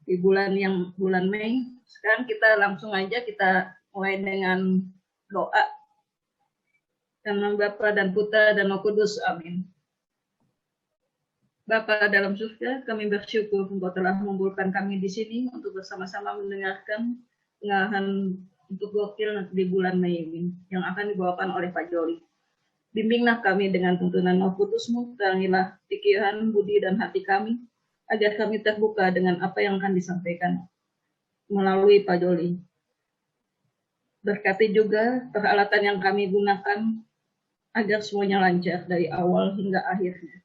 di bulan Mei. Sekarang kita langsung aja kita mulai dengan doa. Dalam nama Bapa dan Putra dan Roh Kudus. Amin. Bapa dalam surga, kami bersyukur Engkau telah mengumpulkan kami di sini untuk bersama-sama mendengarkan pengarahan untuk gokil di bulan Mei ini yang akan dibawakan oleh Pak Joli. Bimbinglah kami dengan tuntunan Roh Kudus-Mu, terangilah pikiran, budi, dan hati kami, agar kami terbuka dengan apa yang akan disampaikan melalui Pak Joli. Berkati juga peralatan yang kami gunakan, agar semuanya lancar dari awal hingga akhirnya.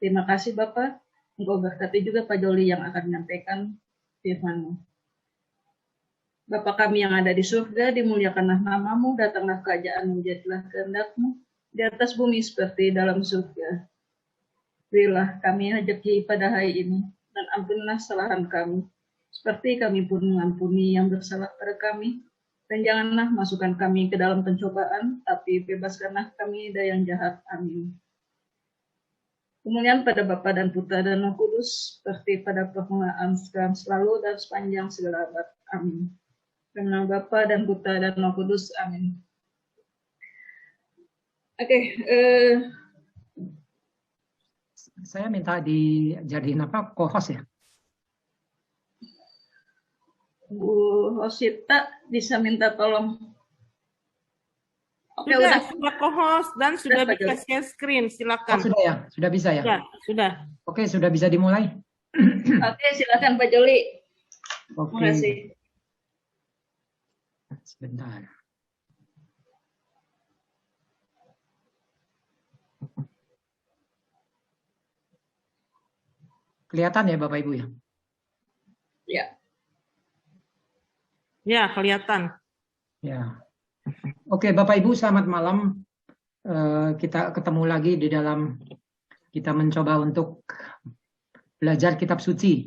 Terima kasih Bapak, Engkau berkati juga Pak Joli yang akan menyampaikan firman-Mu. Bapa kami yang ada di surga, dimuliakanlah nama-Mu, datanglah kerajaan-Mu, jadilah kehendak-Mu, di atas bumi seperti dalam surga. Berilah kami rezeki pada hari ini, dan ampunilah kesalahan kami, seperti kami pun mengampuni yang bersalah pada kami. Dan janganlah masukkan kami ke dalam pencobaan, tapi bebaskanlah kami dari yang jahat. Amin. Kemuliaan pada Bapa dan Putra dan Roh Kudus, seperti pada permulaan, sekarang, selalu, dan sepanjang segala abad. Amin. Dalam nama Bapa dan Putra dan Roh Kudus. Amin. Oke, saya minta dijadiin co-host ya. Bu Rosita bisa minta tolong. Oke, sudah co-host dan sudah bisa Pak share screen, silakan. Oh, sudah ya, sudah bisa ya. Ya, sudah. Oke, sudah bisa dimulai. Oke, silakan Pak Joli. Oke. Terima kasih. Sebentar. Kelihatan ya Bapak Ibu ya? Ya. Ya, kelihatan. Ya. Oke, Bapak Ibu, selamat malam. Kita ketemu lagi di dalam kita mencoba untuk belajar kitab suci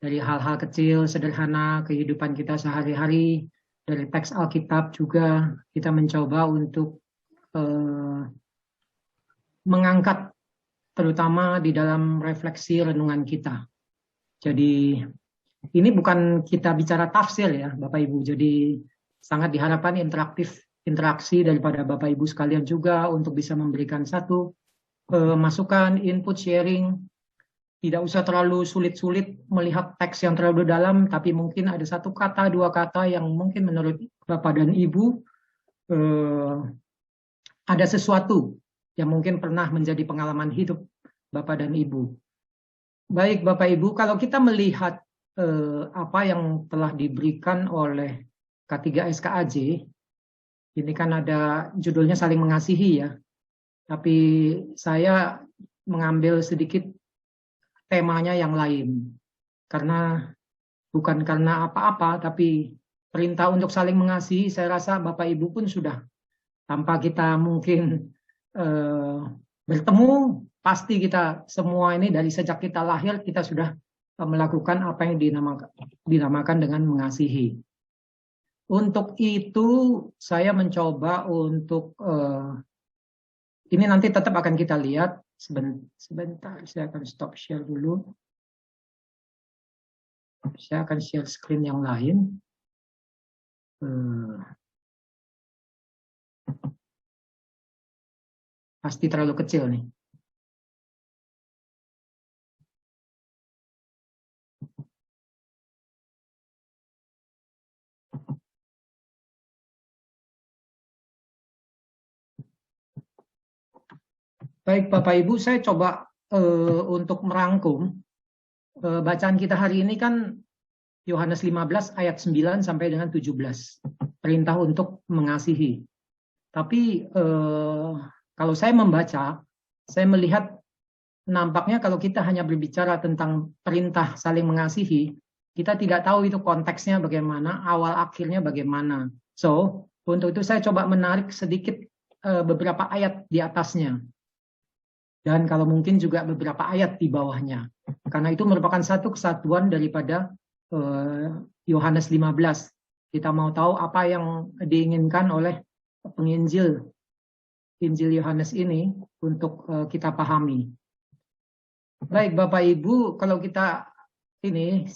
dari hal-hal kecil, sederhana, kehidupan kita sehari-hari, dari teks Alkitab juga kita mencoba untuk mengangkat terutama di dalam refleksi renungan kita. Jadi ini bukan kita bicara tafsir ya Bapak Ibu, jadi sangat diharapkan interaksi daripada Bapak Ibu sekalian juga untuk bisa memberikan satu masukan, input, sharing. Tidak usah terlalu sulit-sulit melihat teks yang terlalu dalam, tapi mungkin ada satu kata, dua kata yang mungkin menurut Bapak dan Ibu ada sesuatu yang mungkin pernah menjadi pengalaman hidup Bapak dan Ibu. Baik Bapak Ibu, kalau kita melihat apa yang telah diberikan oleh K3 SKAJ, ini kan ada judulnya saling mengasihi ya, tapi saya mengambil sedikit temanya yang lain, karena bukan karena apa-apa, tapi perintah untuk saling mengasihi, saya rasa Bapak Ibu pun sudah, tanpa kita mungkin bertemu, pasti kita semua ini dari sejak kita lahir, kita sudah melakukan apa yang dinamakan dengan mengasihi. Untuk itu saya mencoba untuk ini nanti tetap akan kita lihat sebentar, saya akan stop share dulu. Saya akan share screen yang lain. Pasti terlalu kecil nih. Baik Bapak Ibu, saya coba untuk merangkum bacaan kita hari ini kan Yohanes 15 ayat 9 sampai dengan 17. Perintah untuk mengasihi. Tapi kalau saya membaca, saya melihat nampaknya kalau kita hanya berbicara tentang perintah saling mengasihi, kita tidak tahu itu konteksnya bagaimana, awal akhirnya bagaimana. So, untuk itu saya coba menarik sedikit beberapa ayat di atasnya. Dan kalau mungkin juga beberapa ayat di bawahnya. Karena itu merupakan satu kesatuan daripada Yohanes 15. Kita mau tahu apa yang diinginkan oleh penginjil Injil Yohanes ini untuk kita pahami. Baik Bapak Ibu, kalau kita ini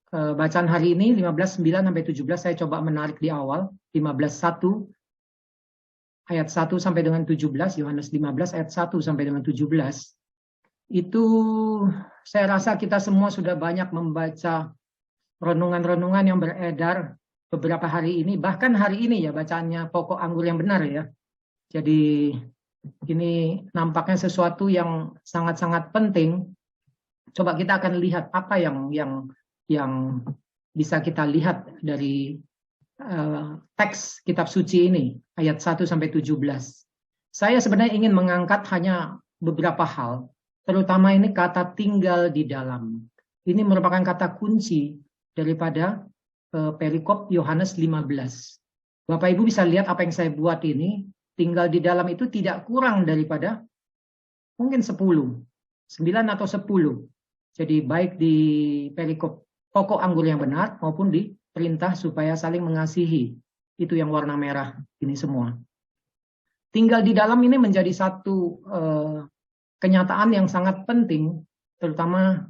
bacaan hari ini 15:9 sampai 17 saya coba menarik di awal. 15:1 ayat 1 sampai dengan 17, Yohanes 15 ayat 1 sampai dengan 17. Itu saya rasa kita semua sudah banyak membaca renungan-renungan yang beredar beberapa hari ini, bahkan hari ini ya bacaannya pokok anggur yang benar ya. Jadi ini nampaknya sesuatu yang sangat-sangat penting. Coba kita akan lihat apa yang bisa kita lihat dari teks kitab suci ini, ayat 1 sampai 17. Saya sebenarnya ingin mengangkat hanya beberapa hal, terutama ini kata tinggal di dalam. Ini merupakan kata kunci daripada perikop Yohanes 15. Bapak Ibu bisa lihat apa yang saya buat ini, tinggal di dalam itu tidak kurang daripada mungkin 10, 9 atau 10. Jadi baik di perikop pokok anggur yang benar maupun di perintah supaya saling mengasihi. Itu yang warna merah ini semua. Tinggal di dalam ini menjadi satu kenyataan yang sangat penting, terutama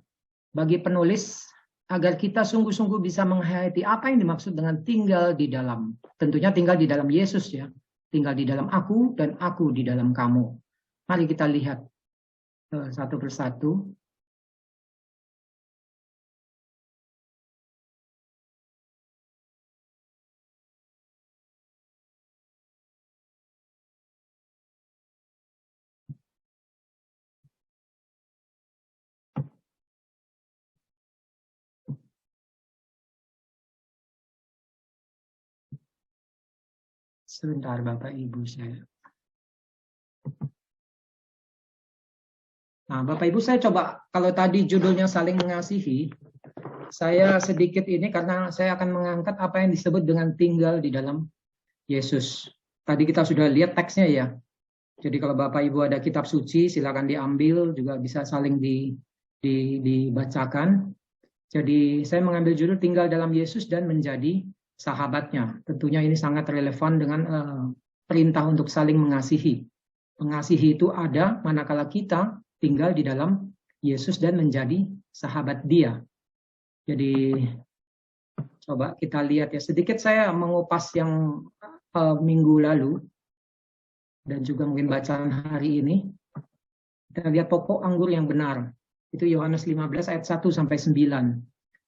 bagi penulis, agar kita sungguh-sungguh bisa menghayati apa yang dimaksud dengan tinggal di dalam. Tentunya tinggal di dalam Yesus ya. Tinggal di dalam aku dan aku di dalam kamu. Mari kita lihat satu persatu. Sebentar Bapak Ibu saya. Nah Bapak Ibu saya coba, kalau tadi judulnya saling mengasihi, saya sedikit ini karena saya akan mengangkat apa yang disebut dengan tinggal di dalam Yesus. Tadi kita sudah lihat teksnya ya. Jadi kalau Bapak Ibu ada kitab suci silakan diambil, juga bisa saling dibacakan. Jadi saya mengambil judul tinggal dalam Yesus dan menjadi sahabatnya. Tentunya ini sangat relevan dengan perintah untuk saling mengasihi. Mengasihi itu ada manakala kita tinggal di dalam Yesus dan menjadi sahabat Dia. Jadi coba kita lihat ya, sedikit saya mengupas yang minggu lalu dan juga mungkin bacaan hari ini. Kita lihat pokok anggur yang benar. Itu Yohanes 15 ayat 1 sampai 9.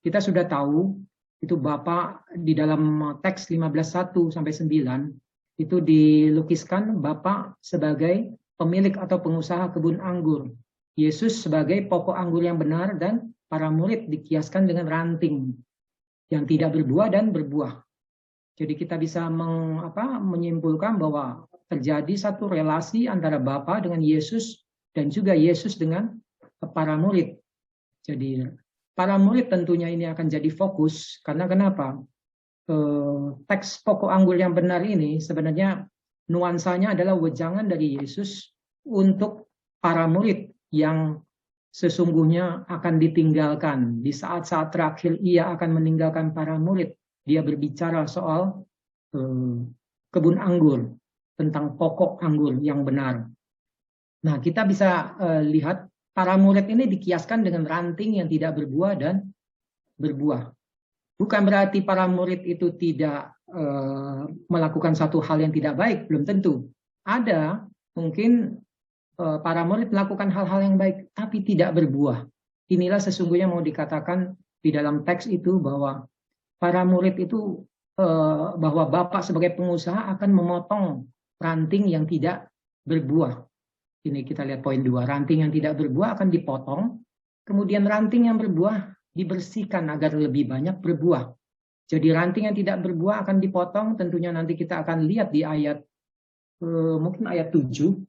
Kita sudah tahu itu Bapa di dalam teks 15:1 sampai 9 itu dilukiskan Bapa sebagai pemilik atau pengusaha kebun anggur. Yesus sebagai pokok anggur yang benar dan para murid dikiaskan dengan ranting yang tidak berbuah dan berbuah. Jadi kita bisa menyimpulkan bahwa terjadi satu relasi antara Bapa dengan Yesus dan juga Yesus dengan para murid. Jadi para murid tentunya ini akan jadi fokus karena kenapa? Teks pokok anggur yang benar ini sebenarnya nuansanya adalah wejangan dari Yesus untuk para murid yang sesungguhnya akan ditinggalkan. Di saat-saat terakhir ia akan meninggalkan para murid. Dia berbicara soal kebun anggur, tentang pokok anggur yang benar. Nah, kita bisa lihat para murid ini dikiaskan dengan ranting yang tidak berbuah dan berbuah. Bukan berarti para murid itu tidak melakukan satu hal yang tidak baik, belum tentu. Ada mungkin para murid melakukan hal-hal yang baik, tapi tidak berbuah. Inilah sesungguhnya mau dikatakan di dalam teks itu bahwa para murid itu, bahwa Bapak sebagai pengusaha akan memotong ranting yang tidak berbuah. Ini kita lihat poin 2, ranting yang tidak berbuah akan dipotong, kemudian ranting yang berbuah dibersihkan agar lebih banyak berbuah. Jadi ranting yang tidak berbuah akan dipotong, tentunya nanti kita akan lihat di ayat, mungkin ayat 7.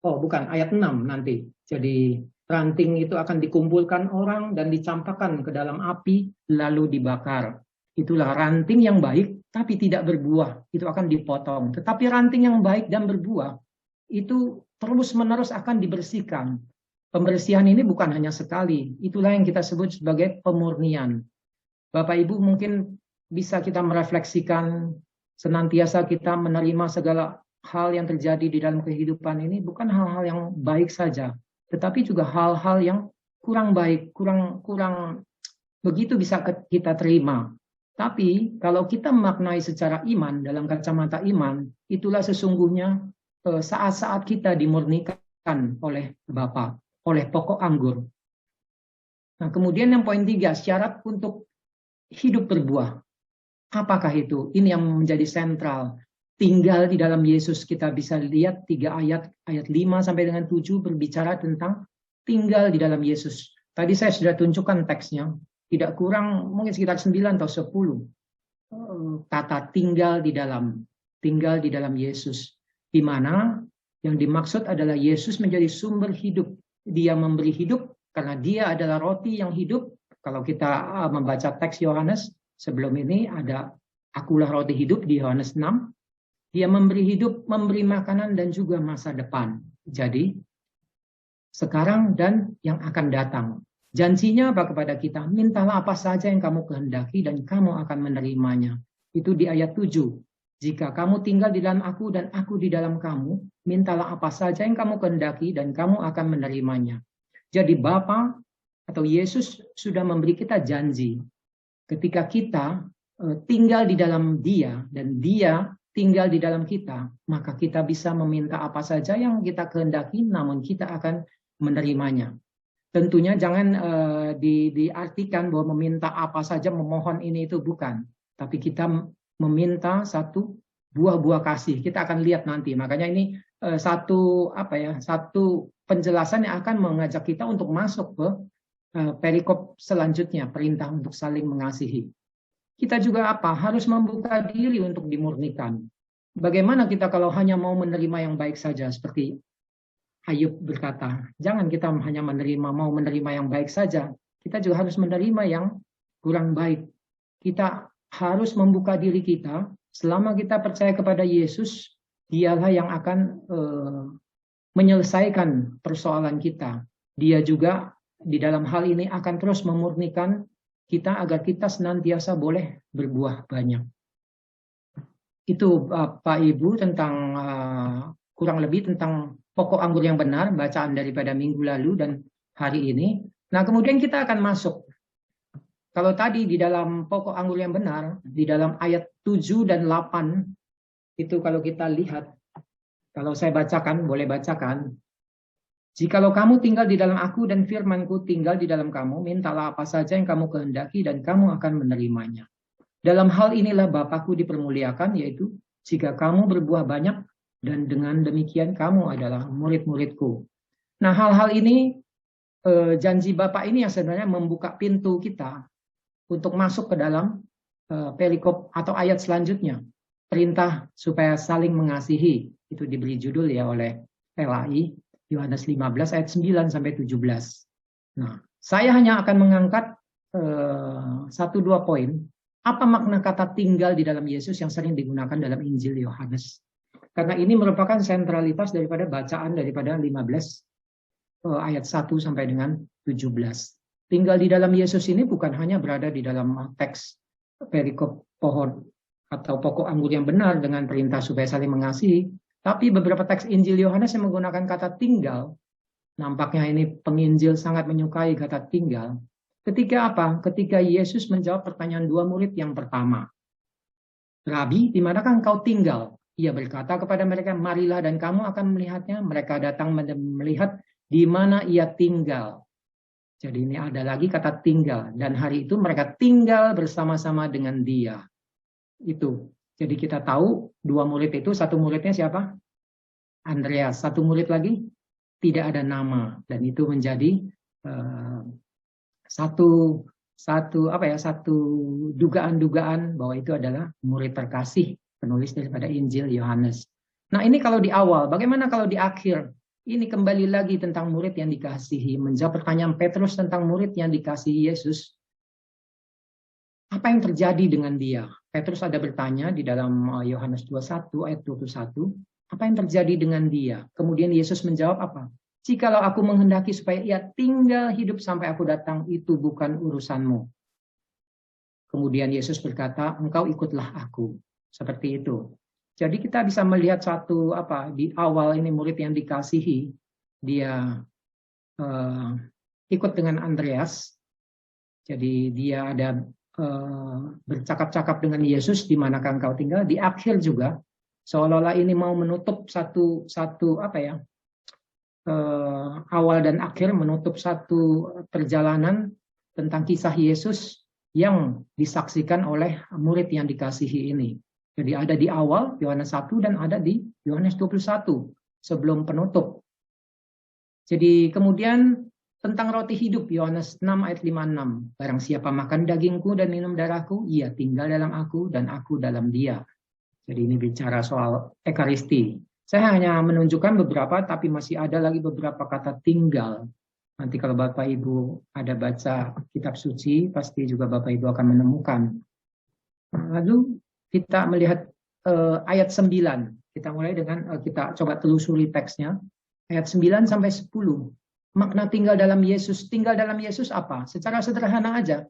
Oh bukan, ayat 6 nanti. Jadi ranting itu akan dikumpulkan orang dan dicampakkan ke dalam api lalu dibakar. Itulah ranting yang baik tapi tidak berbuah, itu akan dipotong. Tetapi ranting yang baik dan berbuah itu terus-menerus akan dibersihkan. Pembersihan ini bukan hanya sekali, itulah yang kita sebut sebagai pemurnian. Bapak Ibu mungkin bisa kita merefleksikan, senantiasa kita menerima segala hal yang terjadi di dalam kehidupan ini bukan hal-hal yang baik saja, tetapi juga hal-hal yang kurang baik, kurang begitu bisa kita terima. Tapi kalau kita memaknai secara iman, dalam kacamata iman, itulah sesungguhnya saat-saat kita dimurnikan oleh Bapa, oleh pokok anggur. Nah, kemudian yang poin 3, syarat untuk hidup berbuah. Apakah itu? Ini yang menjadi sentral. Tinggal di dalam Yesus. Kita bisa lihat 3 ayat 5 sampai dengan 7 berbicara tentang tinggal di dalam Yesus. Tadi saya sudah tunjukkan teksnya. Tidak kurang mungkin sekitar 9 atau 10 kata tinggal di dalam Yesus, di mana yang dimaksud adalah Yesus menjadi sumber hidup. Dia memberi hidup karena dia adalah roti yang hidup. Kalau kita membaca teks Yohanes sebelum ini ada akulah roti hidup di Yohanes 6. Dia memberi hidup, memberi makanan dan juga masa depan. Jadi sekarang dan yang akan datang. Janjinya apa kepada kita? Mintalah apa saja yang kamu kehendaki dan kamu akan menerimanya. Itu di ayat 7. Jika kamu tinggal di dalam aku dan aku di dalam kamu, mintalah apa saja yang kamu kehendaki dan kamu akan menerimanya. Jadi Bapa atau Yesus sudah memberi kita janji. Ketika kita tinggal di dalam Dia dan Dia tinggal di dalam kita, maka kita bisa meminta apa saja yang kita kehendaki, namun kita akan menerimanya. Tentunya jangan diartikan bahwa meminta apa saja, memohon ini itu, bukan. Tapi kita meminta satu buah-buah kasih. Kita akan lihat nanti. Makanya ini satu penjelasan yang akan mengajak kita untuk masuk ke perikop selanjutnya, perintah untuk saling mengasihi. Kita juga harus membuka diri untuk dimurnikan. Bagaimana kita kalau hanya mau menerima yang baik saja, seperti Ayub berkata, jangan kita hanya mau menerima yang baik saja, kita juga harus menerima yang kurang baik. Kita harus membuka diri kita, selama kita percaya kepada Yesus, Dialah yang akan menyelesaikan persoalan kita. Dia juga di dalam hal ini akan terus memurnikan kita agar kita senantiasa boleh berbuah banyak. Itu Pak Ibu tentang kurang lebih tentang pokok anggur yang benar, bacaan daripada minggu lalu dan hari ini. Nah, kemudian kita akan masuk. Kalau tadi di dalam pokok anggur yang benar, di dalam ayat 7 dan 8, itu kalau kita lihat, kalau saya bacakan, boleh bacakan. Jikalau kamu tinggal di dalam aku dan firmanku tinggal di dalam kamu, mintalah apa saja yang kamu kehendaki dan kamu akan menerimanya. Dalam hal inilah Bapakku dipermuliakan, yaitu jika kamu berbuah banyak, dan dengan demikian kamu adalah murid-muridku. Nah, hal-hal ini, janji Bapa ini yang sebenarnya membuka pintu kita untuk masuk ke dalam perikop atau ayat selanjutnya. Perintah supaya saling mengasihi. Itu diberi judul ya oleh LAI, Yohanes 15 ayat 9 sampai 17. Nah, saya hanya akan mengangkat 1-2 poin. Apa makna kata tinggal di dalam Yesus yang sering digunakan dalam Injil Yohanes? Karena ini merupakan sentralitas daripada bacaan daripada 15 ayat 1 sampai dengan 17. Tinggal di dalam Yesus ini bukan hanya berada di dalam teks perikop pohon atau pokok anggur yang benar dengan perintah supaya saling mengasihi, tapi beberapa teks Injil Yohanes yang menggunakan kata tinggal. Nampaknya ini penginjil sangat menyukai kata tinggal. Ketika apa? Ketika Yesus menjawab pertanyaan 2 murid yang pertama. Rabi, di manakah engkau tinggal? Ia berkata kepada mereka, marilah dan kamu akan melihatnya. Mereka datang melihat di mana ia tinggal. Jadi ini ada lagi kata tinggal. Dan hari itu mereka tinggal bersama-sama dengan dia. Itu. Jadi kita tahu 2 murid itu, 1 muridnya siapa? Andreas. 1 murid lagi tidak ada nama. Dan itu menjadi satu dugaan-dugaan bahwa itu adalah murid terkasih penulis daripada Injil Yohanes. Nah, ini kalau di awal, bagaimana kalau di akhir? Ini kembali lagi tentang murid yang dikasihi. Menjawab pertanyaan Petrus tentang murid yang dikasihi Yesus. Apa yang terjadi dengan dia? Petrus ada bertanya di dalam Yohanes 21 ayat 21. Apa yang terjadi dengan dia? Kemudian Yesus menjawab apa? Jikalau aku menghendaki supaya ia tinggal hidup sampai aku datang, itu bukan urusanmu. Kemudian Yesus berkata, engkau ikutlah aku. Seperti itu. Jadi kita bisa melihat di awal ini murid yang dikasihi, dia ikut dengan Andreas. Jadi dia ada bercakap-cakap dengan Yesus, di manakah engkau tinggal. Di akhir juga seolah-olah ini mau menutup satu apa ya, awal dan akhir, menutup satu perjalanan tentang kisah Yesus yang disaksikan oleh murid yang dikasihi ini. Jadi ada di awal Yohanes 1 dan ada di Yohanes 21 sebelum penutup. Jadi kemudian tentang roti hidup, Yohanes 6 ayat 56. Barang siapa makan dagingku dan minum darahku, ia tinggal dalam aku dan aku dalam dia. Jadi ini bicara soal Ekaristi. Saya hanya menunjukkan beberapa, tapi masih ada lagi beberapa kata tinggal. Nanti kalau Bapak Ibu ada baca kitab suci, pasti juga Bapak Ibu akan menemukan. Lalu kita melihat ayat 9. Kita mulai dengan, kita coba telusuri teksnya. Ayat 9 sampai 10. Makna tinggal dalam Yesus. Tinggal dalam Yesus apa? Secara sederhana aja.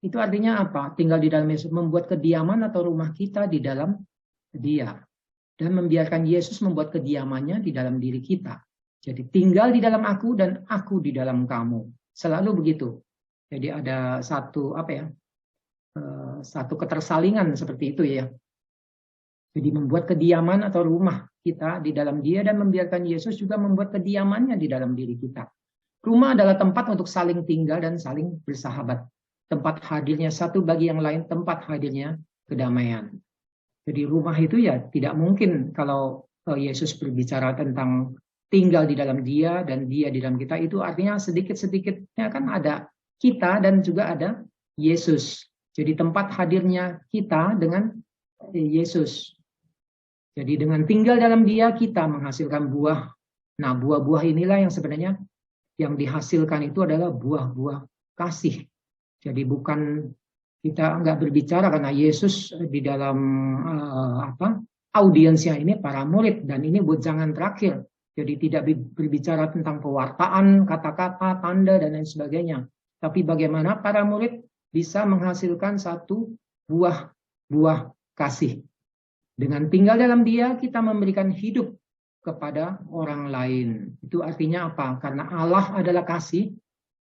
Itu artinya apa? Tinggal di dalam Yesus. Membuat kediaman atau rumah kita di dalam Dia. Dan membiarkan Yesus membuat kediamannya di dalam diri kita. Jadi tinggal di dalam aku dan aku di dalam kamu. Selalu begitu. Jadi ada satu apa ya? Satu ketersalingan seperti itu ya. Jadi membuat kediaman atau rumah kita di dalam Dia dan membiarkan Yesus juga membuat kediamannya di dalam diri kita. Rumah adalah tempat untuk saling tinggal dan saling bersahabat. Tempat hadirnya satu bagi yang lain, tempat hadirnya kedamaian. Jadi rumah itu ya tidak mungkin kalau Yesus berbicara tentang tinggal di dalam Dia dan Dia di dalam kita, itu artinya sedikit-sedikitnya kan ada kita dan juga ada Yesus. Jadi tempat hadirnya kita dengan Yesus. Jadi dengan tinggal dalam Dia kita menghasilkan buah. Nah, buah-buah inilah yang sebenarnya yang dihasilkan itu adalah buah-buah kasih. Jadi bukan kita nggak berbicara karena Yesus di dalam audiensnya ini para murid, dan ini bujangan terakhir. Jadi tidak berbicara tentang pewartaan, kata-kata, tanda dan lain sebagainya. Tapi bagaimana para murid bisa menghasilkan satu buah kasih. Dengan tinggal dalam Dia, kita memberikan hidup kepada orang lain. Itu artinya apa? Karena Allah adalah kasih,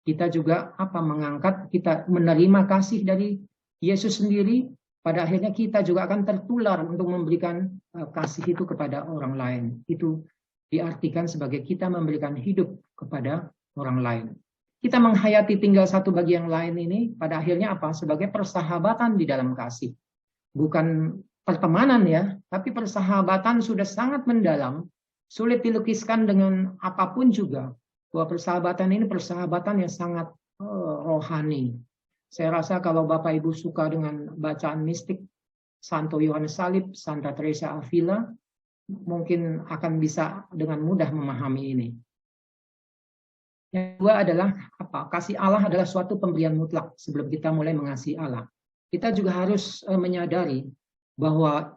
kita juga mengangkat, kita menerima kasih dari Yesus sendiri. Pada akhirnya kita juga akan tertular untuk memberikan kasih itu kepada orang lain. Itu diartikan sebagai kita memberikan hidup kepada orang lain. Kita menghayati tinggal satu bagi yang lain ini, pada akhirnya apa? Sebagai persahabatan di dalam kasih. Bukan pertemanan ya, tapi persahabatan sudah sangat mendalam, sulit dilukiskan dengan apapun juga. Bahwa persahabatan ini persahabatan yang sangat rohani. Saya rasa kalau Bapak Ibu suka dengan bacaan mistik Santo Yohanes Salib, Santa Teresa Avila, mungkin akan bisa dengan mudah memahami ini. Yang kedua adalah apa? Kasih Allah adalah suatu pemberian mutlak. Sebelum kita mulai mengasihi Allah, kita juga harus menyadari bahwa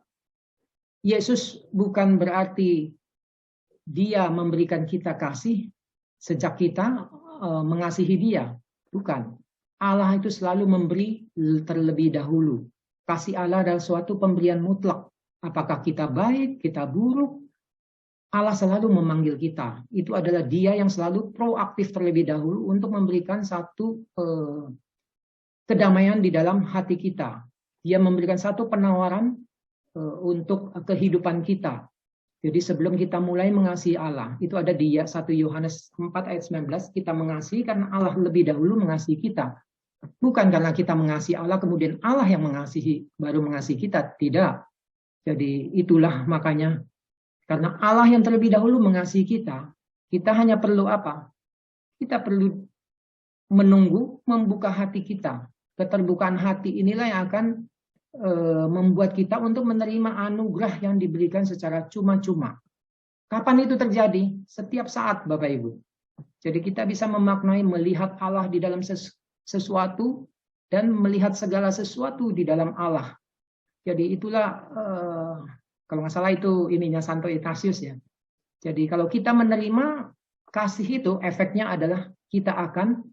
Yesus bukan berarti Dia memberikan kita kasih sejak kita mengasihi Dia. Bukan. Allah itu selalu memberi terlebih dahulu. Kasih Allah adalah suatu pemberian mutlak. Apakah kita baik, kita buruk, Allah selalu memanggil kita. Itu adalah Dia yang selalu proaktif terlebih dahulu untuk memberikan satu kedamaian di dalam hati kita. Dia memberikan satu penawaran untuk kehidupan kita. Jadi sebelum kita mulai mengasihi Allah, itu ada di 1 Yohanes 4 ayat 19, kita mengasihi karena Allah lebih dahulu mengasihi kita. Bukan karena kita mengasihi Allah, kemudian Allah yang mengasihi, baru mengasihi kita. Tidak. Jadi itulah makanya, karena Allah yang terlebih dahulu mengasihi kita, kita hanya perlu apa? Kita perlu menunggu, membuka hati kita. Keterbukaan hati inilah yang akan membuat kita untuk menerima anugerah yang diberikan secara cuma-cuma. Kapan itu terjadi? Setiap saat, Bapak Ibu. Jadi kita bisa memaknai, melihat Allah di dalam sesuatu dan melihat segala sesuatu di dalam Allah. Jadi itulah, kalau nggak salah itu ininya Santo Ignatius ya. Jadi kalau kita menerima kasih itu, efeknya adalah kita akan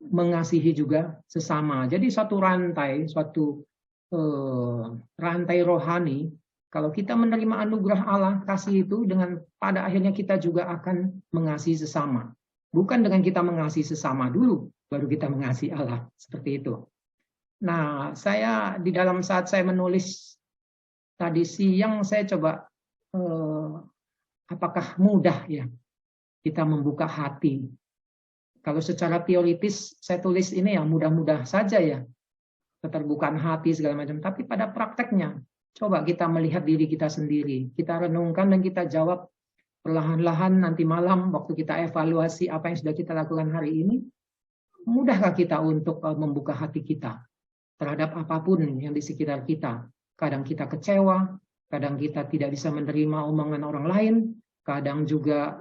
mengasihi juga sesama. Jadi suatu rantai rohani. Kalau kita menerima anugerah Allah, kasih itu, dengan pada akhirnya kita juga akan mengasihi sesama. Bukan dengan kita mengasihi sesama dulu, baru kita mengasihi Allah. Seperti itu. Nah, saya di dalam saat saya menulis tadi siang, saya coba apakah mudah ya kita membuka hati. Kalau secara teoritis saya tulis ini ya mudah-mudah saja ya, keterbukaan hati segala macam. Tapi pada prakteknya, coba kita melihat diri kita sendiri. Kita renungkan dan kita jawab perlahan-lahan nanti malam waktu kita evaluasi apa yang sudah kita lakukan hari ini. Mudahkah kita untuk membuka hati kita terhadap apapun yang di sekitar kita? Kadang kita kecewa, kadang kita tidak bisa menerima omongan orang lain, kadang juga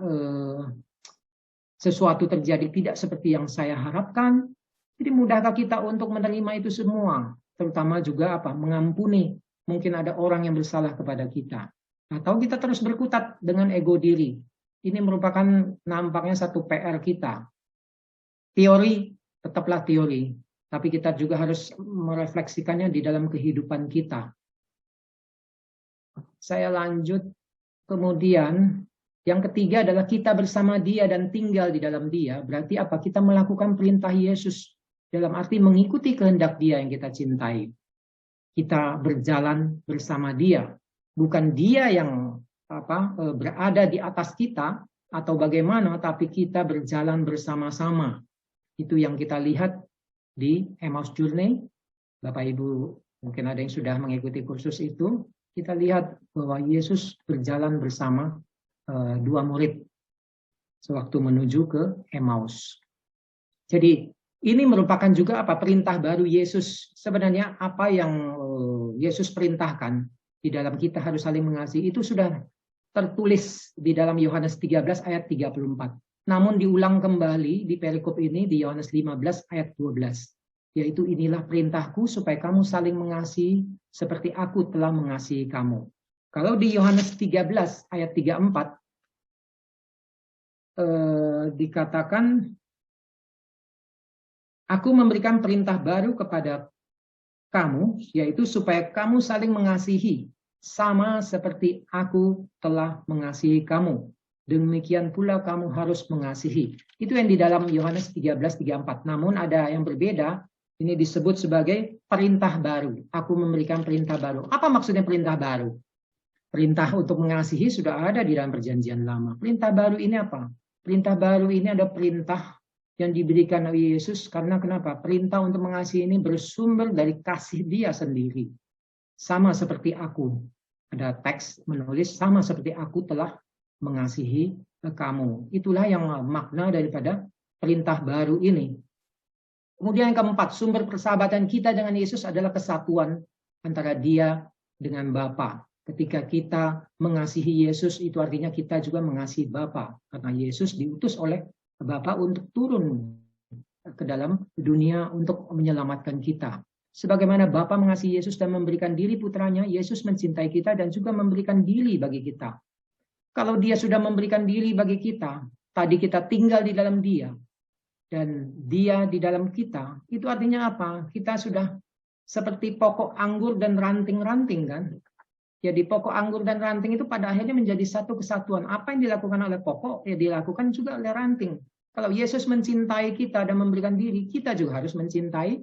sesuatu terjadi tidak seperti yang saya harapkan. Jadi mudahkah kita untuk menerima itu semua? Terutama juga mengampuni. Mungkin ada orang yang bersalah kepada kita. Atau kita terus berkutat dengan ego diri. Ini merupakan nampaknya satu PR kita. Teori tetaplah teori. Tapi kita juga harus merefleksikannya di dalam kehidupan kita. Saya lanjut. Kemudian yang ketiga adalah kita bersama Dia dan tinggal di dalam Dia. Berarti apa? Kita melakukan perintah Yesus. Dalam arti mengikuti kehendak Dia yang kita cintai. Kita berjalan bersama Dia. Bukan Dia yang berada di atas kita atau bagaimana, tapi kita berjalan bersama-sama. Itu yang kita lihat di Emmaus Journey. Bapak Ibu mungkin ada yang sudah mengikuti kursus itu. Kita lihat bahwa Yesus berjalan bersama dua murid sewaktu menuju ke Emmaus. Jadi ini merupakan juga perintah baru Yesus. Sebenarnya apa yang Yesus perintahkan di dalam kita harus saling mengasihi itu sudah tertulis di dalam Yohanes 13 ayat 34. Namun diulang kembali di perikop ini di Yohanes 15 ayat 12. Yaitu inilah perintahku supaya kamu saling mengasihi seperti aku telah mengasihi kamu. Kalau di Yohanes 13 ayat 34 dikatakan aku memberikan perintah baru kepada kamu, yaitu supaya kamu saling mengasihi sama seperti aku telah mengasihi kamu. Demikian pula kamu harus mengasihi. Itu yang di dalam Yohanes 13:34. Namun ada yang berbeda. Ini disebut sebagai perintah baru. Aku memberikan perintah baru. Apa maksudnya perintah baru? Perintah untuk mengasihi sudah ada di dalam perjanjian lama. Perintah baru ini apa? Perintah baru ini ada perintah yang diberikan oleh Yesus. Karena kenapa? Perintah untuk mengasihi ini bersumber dari kasih Dia sendiri. Sama seperti aku. Ada teks menulis sama seperti aku telah mengasihi kamu. Itulah yang makna daripada perintah baru ini. Kemudian yang keempat, sumber persahabatan kita dengan Yesus adalah kesatuan antara Dia dengan Bapa. Ketika kita mengasihi Yesus, itu artinya kita juga mengasihi Bapa. Karena Yesus diutus oleh Bapa untuk turun ke dalam dunia untuk menyelamatkan kita. Sebagaimana Bapa mengasihi Yesus dan memberikan diri putranya, Yesus mencintai kita dan juga memberikan diri bagi kita. Kalau Dia sudah memberikan diri bagi kita, tadi kita tinggal di dalam Dia, dan Dia di dalam kita, itu artinya apa? Kita sudah seperti pokok anggur dan ranting-ranting kan? Jadi pokok anggur dan ranting itu pada akhirnya menjadi satu kesatuan. Apa yang dilakukan oleh pokok, ya dilakukan juga oleh ranting. Kalau Yesus mencintai kita dan memberikan diri, kita juga harus mencintai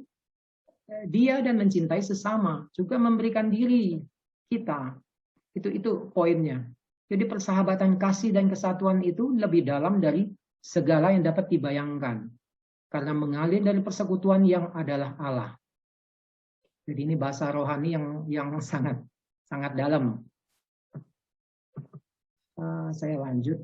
Dia dan mencintai sesama. Juga memberikan diri kita. Itu poinnya. Jadi persahabatan kasih dan kesatuan itu lebih dalam dari segala yang dapat dibayangkan. Karena mengalir dari persekutuan yang adalah Allah. Jadi ini bahasa rohani yang sangat dalam. Saya lanjut.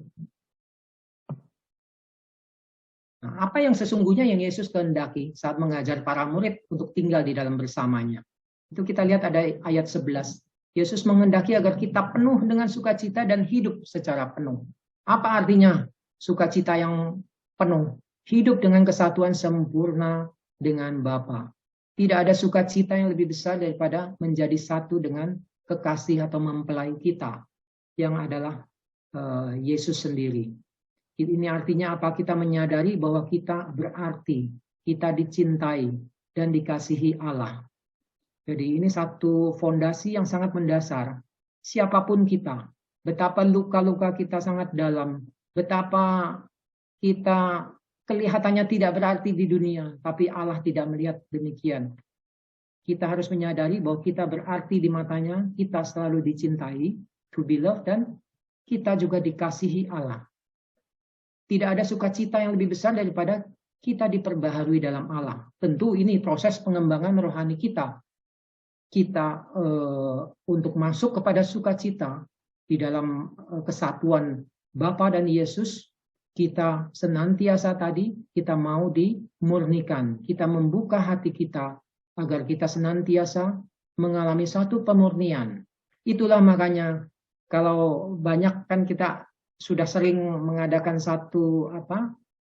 Nah, apa yang sesungguhnya yang Yesus kehendaki saat mengajar para murid untuk tinggal di dalam bersamanya? Itu kita lihat ada ayat 11. Yesus menghendaki agar kita penuh dengan sukacita dan hidup secara penuh. Apa artinya sukacita yang penuh? Hidup dengan kesatuan sempurna dengan Bapa. Tidak ada sukacita yang lebih besar daripada menjadi satu dengan kekasih atau mempelai kita, yang adalah Yesus sendiri. Ini artinya apa? Kita menyadari bahwa kita berarti, kita dicintai dan dikasihi Allah. Jadi ini satu fondasi yang sangat mendasar. Siapapun kita, betapa luka-luka kita sangat dalam, betapa kita kelihatannya tidak berarti di dunia, tapi Allah tidak melihat demikian. Kita harus menyadari bahwa kita berarti di matanya, kita selalu dicintai, to be loved, dan kita juga dikasihi Allah. Tidak ada sukacita yang lebih besar daripada kita diperbaharui dalam Allah. Tentu ini proses pengembangan rohani kita. Kita untuk masuk kepada sukacita di dalam kesatuan Bapa dan Yesus, kita senantiasa tadi, kita mau dimurnikan. Kita membuka hati kita agar kita senantiasa mengalami satu pemurnian. Itulah makanya kalau banyak kan kita sudah sering mengadakan satu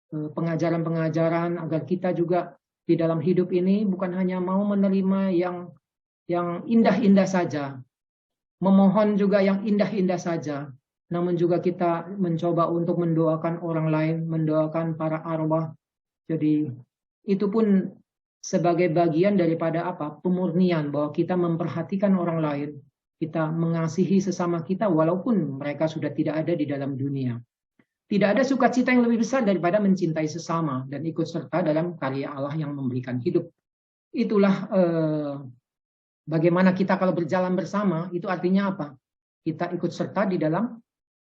pengajaran-pengajaran agar kita juga di dalam hidup ini bukan hanya mau menerima yang indah-indah saja, memohon juga yang indah-indah saja, namun juga kita mencoba untuk mendoakan orang lain, mendoakan para arwah. Jadi itu pun sebagai bagian daripada pemurnian, bahwa kita memperhatikan orang lain, kita mengasihi sesama kita walaupun mereka sudah tidak ada di dalam dunia. Tidak ada sukacita yang lebih besar daripada mencintai sesama dan ikut serta dalam karya Allah yang memberikan hidup. Itulah bagaimana kita kalau berjalan bersama, itu artinya apa? Kita ikut serta di dalam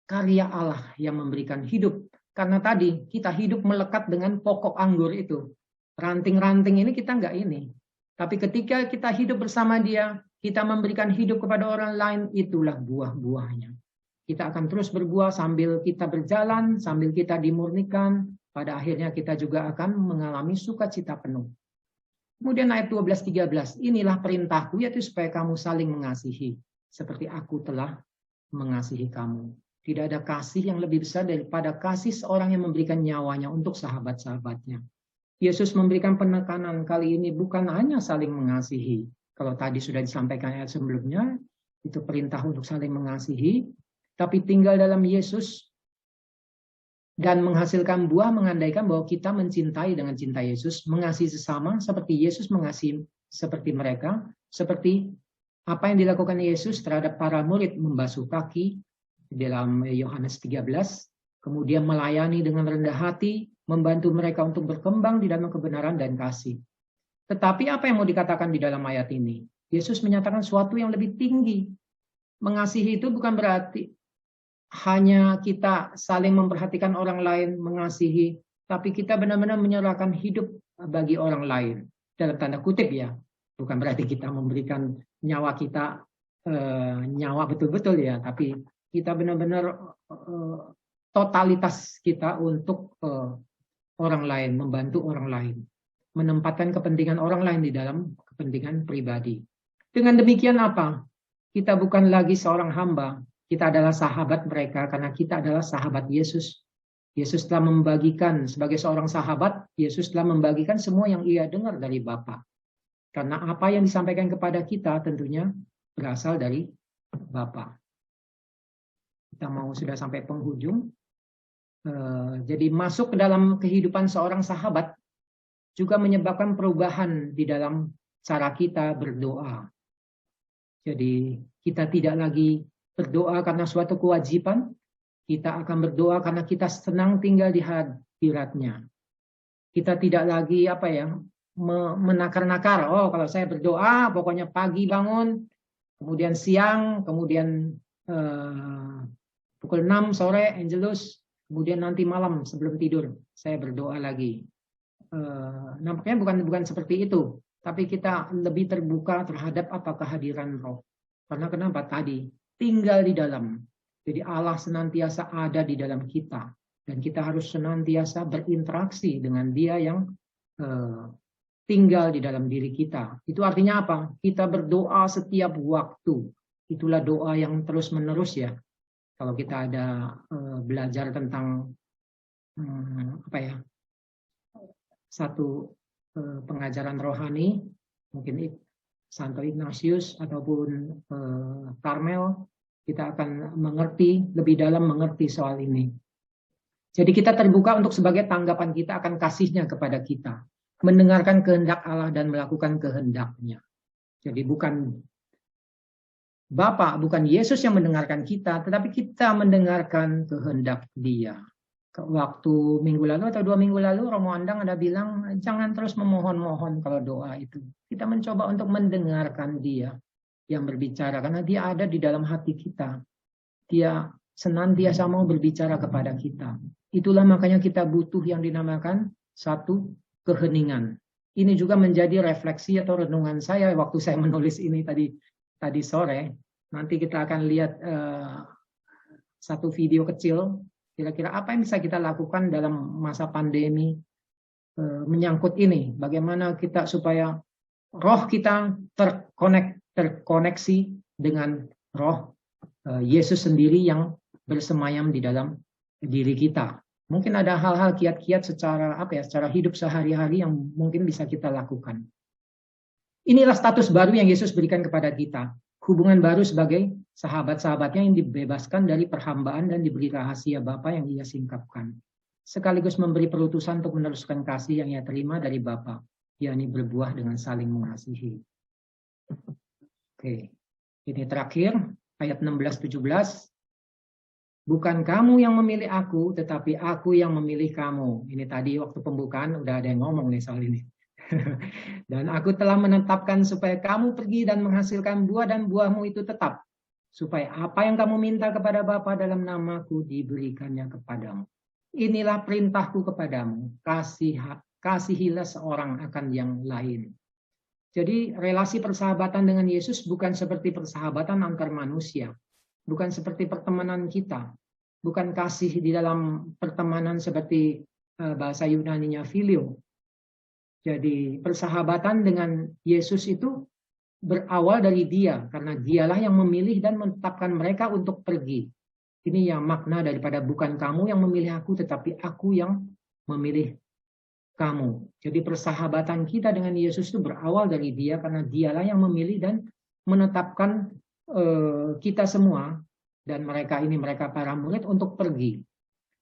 karya Allah yang memberikan hidup. Karena tadi kita hidup melekat dengan pokok anggur itu. Ranting-ranting ini kita enggak ini. Tapi ketika kita hidup bersama Dia, kita memberikan hidup kepada orang lain, itulah buah-buahnya. Kita akan terus berbuah sambil kita berjalan, sambil kita dimurnikan. Pada akhirnya kita juga akan mengalami sukacita penuh. Kemudian ayat 12-13, inilah perintahku, yaitu supaya kamu saling mengasihi, seperti aku telah mengasihi kamu. Tidak ada kasih yang lebih besar daripada kasih seorang yang memberikan nyawanya untuk sahabat-sahabatnya. Yesus memberikan penekanan kali ini bukan hanya saling mengasihi. Kalau tadi sudah disampaikan ayat sebelumnya, itu perintah untuk saling mengasihi, tapi tinggal dalam Yesus dan menghasilkan buah mengandaikan bahwa kita mencintai dengan cinta Yesus, mengasihi sesama seperti Yesus mengasihi seperti mereka, seperti apa yang dilakukan Yesus terhadap para murid, membasuh kaki dalam Yohanes 13, kemudian melayani dengan rendah hati, membantu mereka untuk berkembang di dalam kebenaran dan kasih. Tetapi apa yang mau dikatakan di dalam ayat ini? Yesus menyatakan sesuatu yang lebih tinggi. Mengasihi itu bukan berarti hanya kita saling memperhatikan orang lain, mengasihi, tapi kita benar-benar menyerahkan hidup bagi orang lain. Dalam tanda kutip ya, bukan berarti kita memberikan nyawa kita, nyawa betul-betul ya, tapi kita benar-benar totalitas kita untuk orang lain, membantu orang lain, menempatkan kepentingan orang lain di dalam kepentingan pribadi. Dengan demikian apa? Kita bukan lagi seorang hamba, kita adalah sahabat mereka karena kita adalah sahabat Yesus. Yesus telah membagikan sebagai seorang sahabat, Yesus telah membagikan semua yang Ia dengar dari Bapa. Karena apa yang disampaikan kepada kita tentunya berasal dari Bapa. Kita mau sudah sampai penghujung. Jadi masuk ke dalam kehidupan seorang sahabat juga menyebabkan perubahan di dalam cara kita berdoa. Jadi kita tidak lagi berdoa karena suatu kewajiban, kita akan berdoa karena kita senang tinggal di hadirat-Nya. Kita tidak lagi menakar-nakar. Oh, kalau saya berdoa, pokoknya pagi bangun, kemudian siang, kemudian pukul 6 sore, Angelus, kemudian nanti malam sebelum tidur saya berdoa lagi. Nampaknya bukan seperti itu, tapi kita lebih terbuka terhadap kehadiran Roh. Karena kenapa tadi? Tinggal di dalam. Jadi Allah senantiasa ada di dalam kita. Dan kita harus senantiasa berinteraksi dengan Dia yang tinggal di dalam diri kita. Itu artinya apa? Kita berdoa setiap waktu. Itulah doa yang terus-menerus ya. Kalau kita ada belajar tentang satu pengajaran rohani, mungkin Santo Ignatius ataupun Karmel, kita akan mengerti lebih dalam mengerti soal ini. Jadi kita terbuka untuk sebagai tanggapan kita akan kasih-Nya kepada kita, mendengarkan kehendak Allah dan melakukan kehendak-Nya. Jadi bukan Bapa, bukan Yesus yang mendengarkan kita, tetapi kita mendengarkan kehendak Dia. waktu minggu lalu atau 2 minggu lalu Romo Andang ada bilang jangan terus memohon-mohon kalau doa itu. Kita mencoba untuk mendengarkan dia yang berbicara karena dia ada di dalam hati kita. Dia senantiasa mau berbicara kepada kita. Itulah makanya kita butuh yang dinamakan satu keheningan. Ini juga menjadi refleksi atau renungan saya waktu saya menulis ini tadi sore. Nanti kita akan lihat satu video kecil. Kira-kira apa yang bisa kita lakukan dalam masa pandemi menyangkut ini? Bagaimana kita supaya roh kita terkoneksi dengan roh Yesus sendiri yang bersemayam di dalam diri kita. Mungkin ada hal-hal kiat-kiat secara hidup sehari-hari yang mungkin bisa kita lakukan. Inilah status baru yang Yesus berikan kepada kita. Hubungan baru sebagai sahabat-sahabatnya yang dibebaskan dari perhambaan dan diberi rahasia Bapa yang ia singkapkan. Sekaligus memberi perutusan untuk meneruskan kasih yang ia terima dari Bapa, yakni berbuah dengan saling mengasihi. Oke, ini terakhir ayat 16-17. Bukan kamu yang memilih aku, tetapi aku yang memilih kamu. Ini tadi waktu pembukaan udah ada yang ngomong nih soal ini. Dan aku telah menetapkan supaya kamu pergi dan menghasilkan buah dan buahmu itu tetap. Supaya apa yang kamu minta kepada Bapa dalam namaku diberikannya kepadamu. Inilah perintahku kepadamu. Kasihilah seorang akan yang lain. Jadi relasi persahabatan dengan Yesus bukan seperti persahabatan antar manusia. Bukan seperti pertemanan kita. Bukan kasih di dalam pertemanan seperti bahasa Yunaninya filio. Jadi persahabatan dengan Yesus itu berawal dari Dia. Karena Dialah yang memilih dan menetapkan mereka untuk pergi. Ini yang makna daripada bukan kamu yang memilih aku, tetapi aku yang memilih kamu. Jadi persahabatan kita dengan Yesus itu berawal dari Dia. Karena Dialah yang memilih dan menetapkan kita semua. Dan mereka para murid untuk pergi.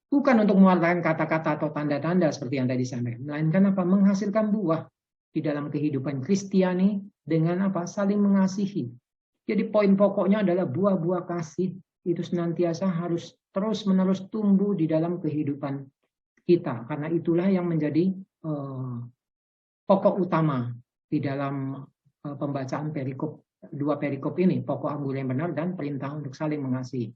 Bukan untuk mengeluarkan kata-kata atau tanda-tanda seperti yang tadi saya sampaikan. Melainkan menghasilkan buah di dalam kehidupan Kristiani dengan saling mengasihi. Jadi poin pokoknya adalah buah-buah kasih itu senantiasa harus terus-menerus tumbuh di dalam kehidupan kita. Karena itulah yang menjadi pokok utama di dalam pembacaan dua perikop ini, pokok anggur yang benar dan perintah untuk saling mengasihi.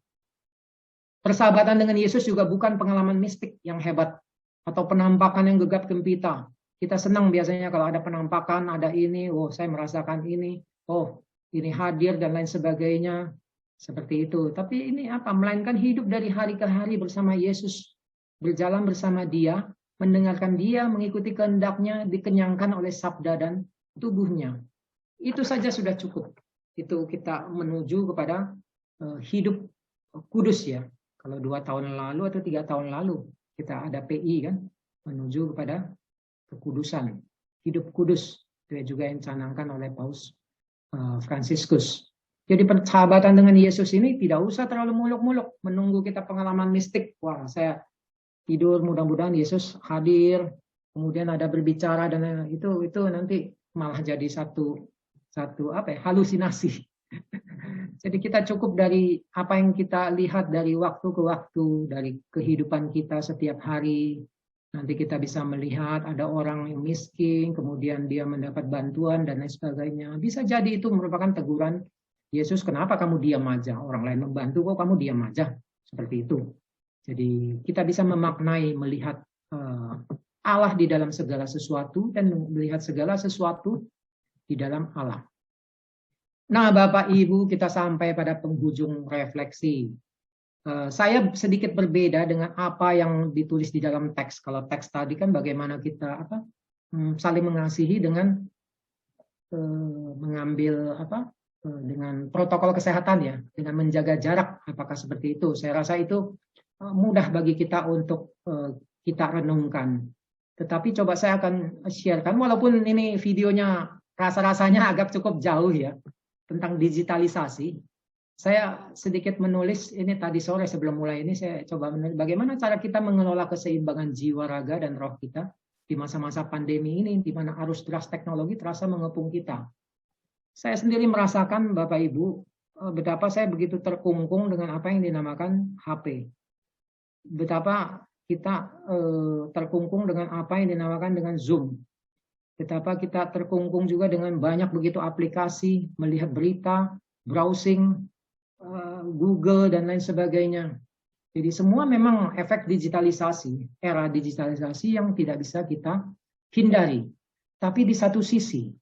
Persahabatan dengan Yesus juga bukan pengalaman mistik yang hebat atau penampakan yang gegap gempita. Kita senang biasanya kalau ada penampakan, ada ini, saya merasakan ini, ini hadir dan lain sebagainya, seperti itu. Tapi ini melainkan hidup dari hari ke hari bersama Yesus, berjalan bersama Dia, mendengarkan Dia, mengikuti kehendak-Nya, dikenyangkan oleh sabda dan tubuhnya. Itu saja sudah cukup. Itu kita menuju kepada hidup kudus ya. Kalau 2 tahun lalu atau 3 tahun lalu kita ada PI kan, menuju kepada kekudusan, hidup kudus. Itu juga yang dicanangkan oleh Paus Fransiskus. Jadi persahabatan dengan Yesus ini tidak usah terlalu muluk-muluk, menunggu kita pengalaman mistik. Saya tidur, mudah-mudahan Yesus hadir, kemudian ada berbicara dan itu nanti malah jadi satu halusinasi. Jadi kita cukup dari apa yang kita lihat dari waktu ke waktu, dari kehidupan kita setiap hari. Nanti kita bisa melihat ada orang yang miskin, kemudian dia mendapat bantuan dan lain sebagainya. Bisa jadi itu merupakan teguran Yesus, kenapa kamu diam aja? Orang lain membantu, kok kamu diam aja? Seperti itu. Jadi kita bisa memaknai, melihat Allah di dalam segala sesuatu dan melihat segala sesuatu di dalam Allah. Nah, Bapak Ibu, kita sampai pada penghujung refleksi. Saya sedikit berbeda dengan apa yang ditulis di dalam teks. Kalau teks tadi kan bagaimana kita saling mengasihi dengan mengambil dengan protokol kesehatan ya, dengan menjaga jarak. Apakah seperti itu? Saya rasa itu mudah bagi kita untuk kita renungkan. Tetapi coba saya akan sharekan, walaupun ini videonya rasa-rasanya agak cukup jauh ya, tentang digitalisasi. Saya sedikit menulis ini tadi sore sebelum mulai ini, saya coba menulis bagaimana cara kita mengelola keseimbangan jiwa, raga, dan roh kita di masa-masa pandemi ini, di mana arus deras teknologi terasa mengepung kita. Saya sendiri merasakan, Bapak Ibu, betapa saya begitu terkungkung dengan apa yang dinamakan HP. Betapa kita terkungkung dengan apa yang dinamakan dengan Zoom. Betapa kita terkungkung juga dengan banyak begitu aplikasi, melihat berita, browsing, Google, dan lain sebagainya. Jadi semua memang efek digitalisasi, era digitalisasi yang tidak bisa kita hindari. Tapi di satu sisi,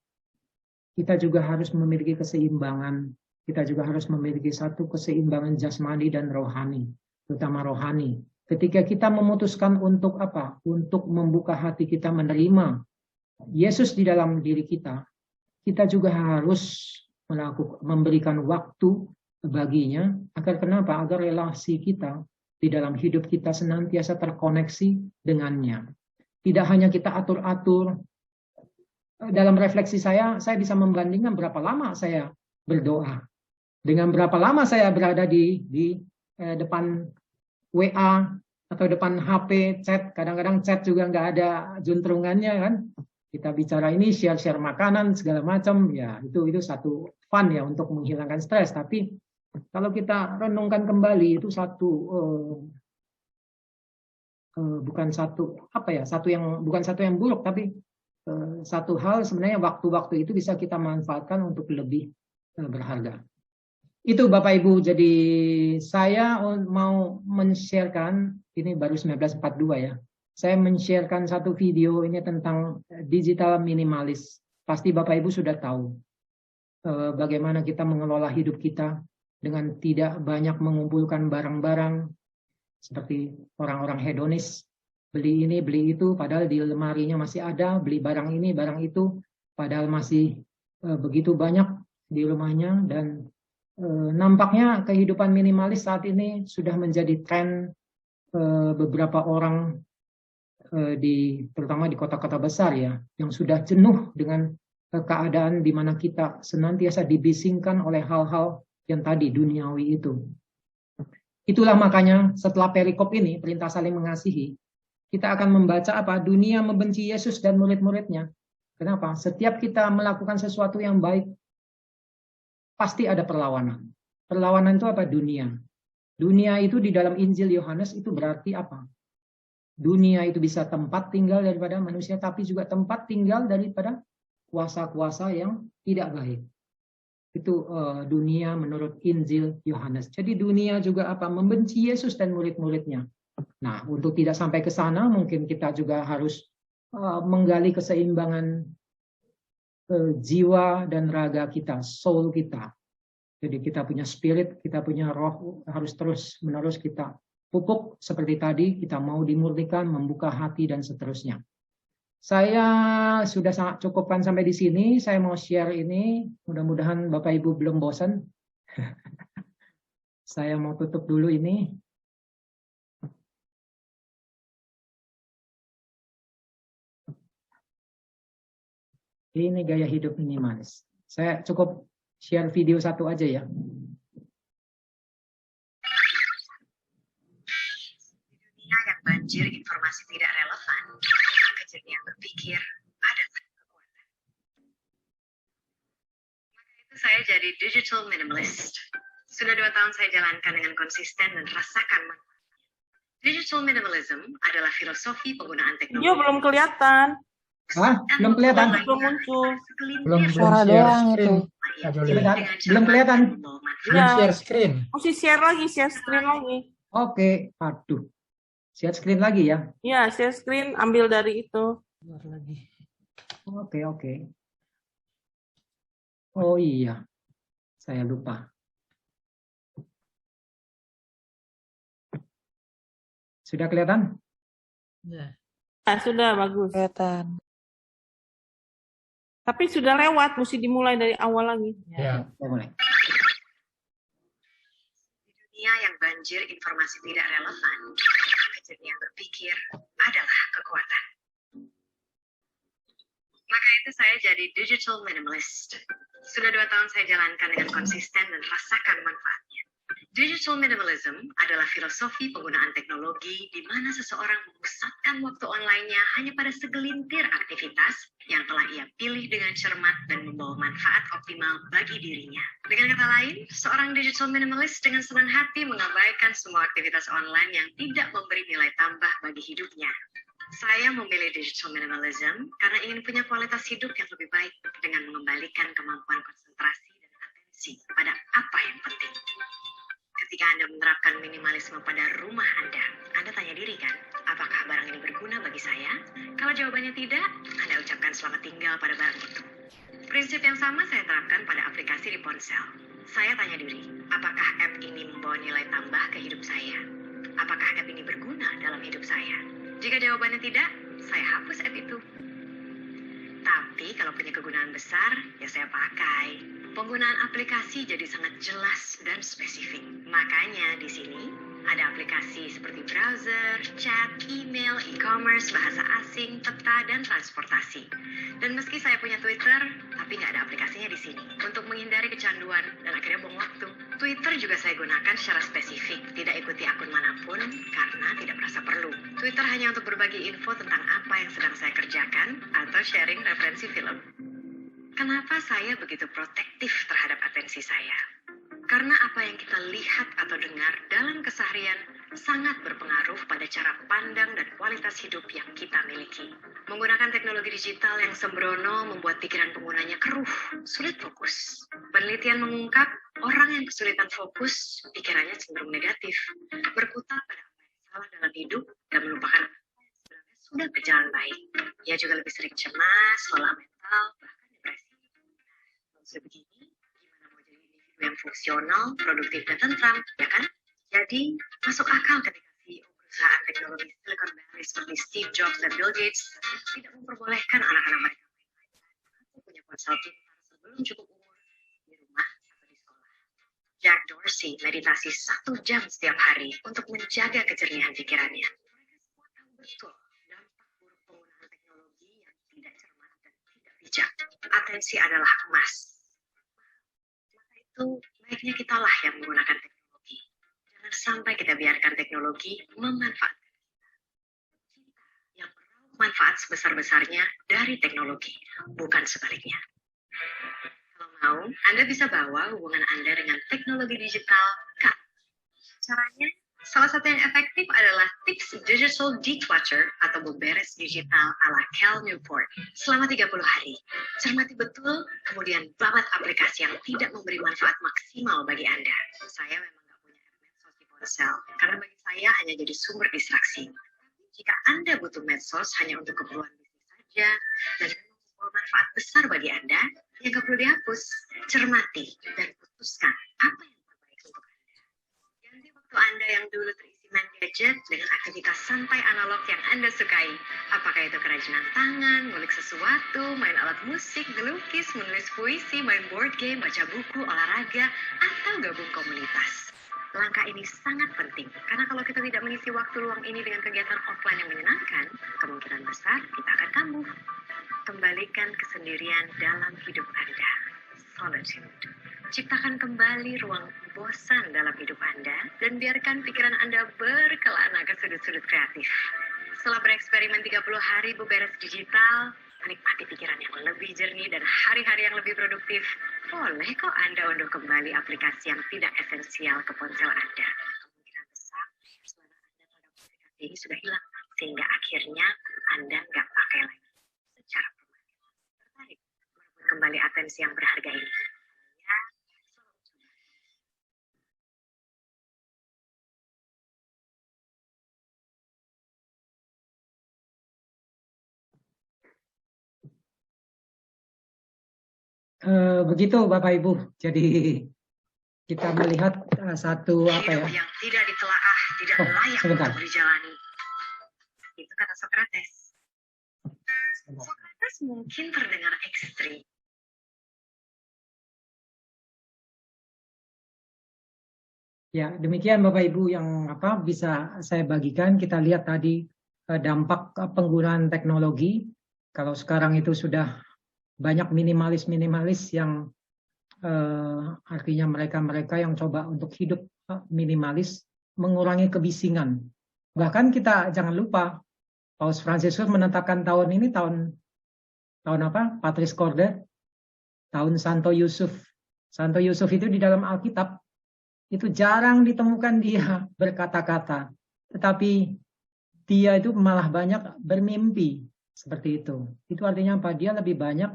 kita juga harus memiliki keseimbangan. Kita juga harus memiliki satu keseimbangan jasmani dan rohani, terutama rohani. Ketika kita memutuskan untuk apa? Untuk membuka hati kita menerima Yesus di dalam diri kita, kita juga harus memberikan waktu baginya. Agar kenapa? Agar relasi kita di dalam hidup kita senantiasa terkoneksi dengannya. Tidak hanya kita atur-atur. Dalam refleksi saya bisa membandingkan berapa lama saya berdoa dengan berapa lama saya berada di depan WA atau depan HP, chat. Kadang-kadang chat juga nggak ada juntrungannya kan. Kita bicara ini share makanan segala macam, ya itu satu fun ya untuk menghilangkan stres. Tapi kalau kita renungkan kembali itu bukan satu yang buruk, tapi satu hal sebenarnya waktu-waktu itu bisa kita manfaatkan untuk lebih berharga. Itu Bapak Ibu, jadi saya mau men-sharekan, ini baru 1942 ya. Saya men-sharekan satu video ini tentang digital minimalis. Pasti Bapak Ibu sudah tahu bagaimana kita mengelola hidup kita dengan tidak banyak mengumpulkan barang-barang seperti orang-orang hedonis, beli ini, beli itu, padahal di lemarinya masih ada, beli barang ini, barang itu, padahal masih begitu banyak di rumahnya. Dan nampaknya kehidupan minimalis saat ini sudah menjadi tren beberapa orang, terutama di kota-kota besar ya, yang sudah jenuh dengan keadaan di mana kita senantiasa dibisingkan oleh hal-hal yang tadi duniawi itu. Itulah makanya setelah perikop ini, perintah saling mengasihi, kita akan membaca apa? Dunia membenci Yesus dan murid-muridnya. Kenapa? Setiap kita melakukan sesuatu yang baik, pasti ada perlawanan. Perlawanan itu apa? Dunia. Dunia itu di dalam Injil Yohanes itu berarti apa? Dunia itu bisa tempat tinggal daripada manusia, tapi juga tempat tinggal daripada kuasa-kuasa yang tidak baik. Itu dunia menurut Injil Yohanes. Jadi dunia juga apa? Membenci Yesus dan murid-muridnya. Nah, untuk tidak sampai ke sana, mungkin kita juga harus menggali keseimbangan jiwa dan raga kita, soul kita. Jadi kita punya spirit, kita punya roh, harus terus-menerus kita pupuk seperti tadi, kita mau dimurnikan, membuka hati, dan seterusnya. Saya sudah sangat cukupkan sampai di sini. Saya mau share ini. Mudah-mudahan Bapak Ibu belum bosan. Saya mau tutup dulu ini. Ini gaya hidup minimalis. Saya cukup share video satu aja ya. Dunia yang banjir informasi tidak relevan, kejadian berpikir adalah kekuatan. Maka itu saya jadi digital minimalist. Sudah 2 tahun saya jalankan dengan konsisten dan rasakan manfaatnya. Digital minimalism adalah filosofi penggunaan teknologi. Yo, belum kelihatan. Belum kelihatan. Belum muncul. Belum Suara share doang screen. Belum kelihatan. Ya. Share screen. Mesti share lagi, share screen lagi. Oke, aduh. Share screen lagi ya. Ya, share screen ambil dari itu. Oke. Oh iya, saya lupa. Sudah kelihatan? Ya, sudah bagus. Kelihatan. Tapi sudah lewat, mesti dimulai dari awal lagi. Ya, mulai. Di dunia yang banjir informasi tidak relevan, kejadian berpikir adalah kekuatan. Maka itu saya jadi digital minimalist. Sudah 2 tahun saya jalankan dengan konsisten dan rasakan manfaatnya. Digital minimalism adalah filosofi penggunaan teknologi di mana seseorang memusatkan waktu online-nya hanya pada segelintir aktivitas yang telah ia pilih dengan cermat dan membawa manfaat optimal bagi dirinya. Dengan kata lain, seorang digital minimalist dengan senang hati mengabaikan semua aktivitas online yang tidak memberi nilai tambah bagi hidupnya. Saya memilih digital minimalism karena ingin punya kualitas hidup yang lebih baik dengan mengembalikan kemampuan konsentrasi dan atensi pada apa yang penting. Ketika Anda menerapkan minimalisme pada rumah Anda tanya diri kan, apakah barang ini berguna bagi saya? Kalau jawabannya tidak, Anda ucapkan selamat tinggal pada barang itu. Prinsip yang sama saya terapkan pada aplikasi di ponsel. Saya tanya diri, apakah app ini membawa nilai tambah ke hidup saya? Apakah app ini berguna dalam hidup saya? Jika jawabannya tidak, saya hapus app itu. Tapi kalau punya kegunaan besar, ya saya pakai. Penggunaan aplikasi jadi sangat jelas dan spesifik. Makanya di sini ada aplikasi seperti browser, chat, email, e-commerce, bahasa asing, peta, dan transportasi. Dan meski saya punya Twitter, tapi nggak ada aplikasinya di sini. Untuk menghindari kecanduan dan akhirnya buang waktu. Twitter juga saya gunakan secara spesifik, tidak ikuti akun manapun karena tidak merasa perlu. Twitter hanya untuk berbagi info tentang apa yang sedang saya kerjakan atau sharing referensi film. Kenapa saya begitu protektif terhadap atensi saya? Karena apa yang kita lihat atau dengar dalam keseharian sangat berpengaruh pada cara pandang dan kualitas hidup yang kita miliki. Menggunakan teknologi digital yang sembrono membuat pikiran penggunanya keruh, sulit fokus. Penelitian mengungkap, orang yang kesulitan fokus, pikirannya cenderung negatif, berkutat pada apa yang salah dalam hidup, dan melupakan apa yang sebenarnya sudah berjalan baik. Ia juga lebih sering cemas, lelah mental, bahkan depresi. Kalau begini, gimana mau jadi individu yang fungsional, produktif, dan tentram, ya kan? Jadi, masuk akal ketika CEO perusahaan teknologi Silicon Valley seperti Steve Jobs dan Bill Gates tidak memperbolehkan anak-anak mereka atau punya ponsel pintar sebelum cukup umur di rumah atau di sekolah. Jack Dorsey meditasi 1 jam setiap hari untuk menjaga kejernihan pikirannya. Mereka semua tahu betul dampak buruk penggunaan teknologi yang tidak cermat dan tidak bijak. Atensi adalah emas. Maka itu baiknya kitalah yang menggunakan teknologi. Jangan sampai kita biarkan teknologi memanfaatkan kita. Yang meraup manfaat sebesar-besarnya dari teknologi, bukan sebaliknya. Kalau mau, Anda bisa bawa hubungan Anda dengan teknologi digital ke caranya. Salah satu yang efektif adalah tips digital declutter atau beberes digital ala Cal Newport selama 30 hari. Cermati betul, kemudian babat aplikasi yang tidak memberi manfaat maksimal bagi Anda. Saya memang nggak punya app medsos di ponsel, karena bagi saya hanya jadi sumber distraksi. Tapi jika Anda butuh medsos hanya untuk keperluan bisnis saja, dan membawa manfaat besar bagi Anda, yang nggak perlu dihapus. Cermati dan putuskan apa yang terbaik untuk Anda. Ganti waktu Anda yang dulu terisi main gadget dengan aktivitas santai analog yang Anda sukai. Apakah itu kerajinan tangan, ngulik sesuatu, main alat musik, melukis, menulis puisi, main board game, baca buku, olahraga, atau gabung komunitas. Langkah ini sangat penting, karena kalau kita tidak mengisi waktu luang ini dengan kegiatan offline yang menyenangkan, kemungkinan besar kita akan kambuh. Kembalikan kesendirian dalam hidup Anda. Solitude. Ciptakan kembali ruang bosan dalam hidup Anda dan biarkan pikiran Anda berkelana ke sudut-sudut kreatif. Setelah bereksperimen 30 hari beberes digital, menikmati pikiran yang lebih jernih dan hari-hari yang lebih produktif, boleh kok Anda unduh kembali aplikasi yang tidak esensial ke ponsel Anda. Kemungkinan besar selama Anda terhadap aplikasi ini sudah hilang, sehingga akhirnya Anda nggak pakai lagi secara permanen. Tertarik merebut kembali atensi yang berharga ini? Ya, Begitu Bapak Ibu. Jadi kita melihat satu apa ya? hidup yang tidak ditelaah, tidak layak sebentar. untuk dijalani. Itu kata Socrates. Socrates mungkin terdengar ekstrim. Ya, demikian Bapak Ibu yang apa bisa saya bagikan. Kita lihat tadi dampak penggunaan teknologi. Kalau sekarang itu sudah banyak minimalis yang artinya mereka yang coba untuk hidup minimalis, mengurangi kebisingan. Bahkan kita jangan lupa Paus Fransiskus menetapkan tahun ini tahun apa? Patris Corde, tahun Santo Yusuf. Santo Yusuf itu di dalam Alkitab itu jarang ditemukan dia berkata-kata, tetapi dia itu malah banyak bermimpi seperti itu. Itu artinya apa? Dia lebih banyak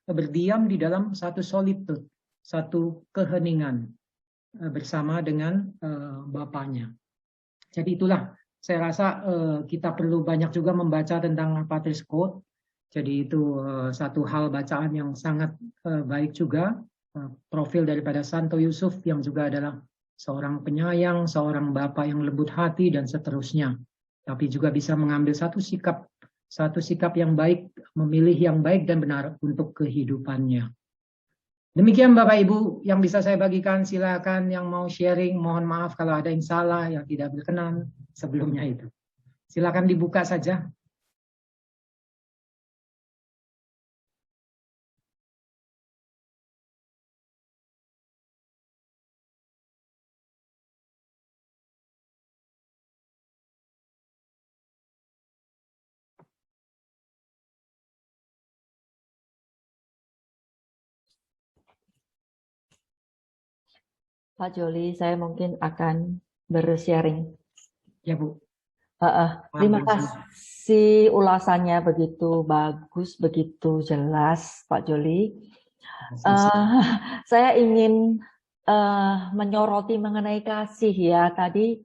berdiam di dalam satu solitude, satu keheningan bersama dengan Bapaknya. Jadi itulah saya rasa kita perlu banyak juga membaca tentang Patris Code. Jadi itu satu hal bacaan yang sangat baik juga. Profil daripada Santo Yusuf yang juga adalah seorang penyayang, seorang bapak yang lembut hati dan seterusnya. Tapi juga bisa mengambil satu sikap yang baik, memilih yang baik dan benar untuk kehidupannya. Demikian Bapak Ibu yang bisa saya bagikan. Silakan yang mau sharing, mohon maaf kalau ada yang salah, yang tidak berkenan sebelumnya itu. Silakan dibuka saja. Pak Joli, saya mungkin akan bersharing. Ya Bu. Terima kasih ulasannya begitu bagus, begitu jelas, Pak Joli. Saya ingin menyoroti mengenai kasih ya. Tadi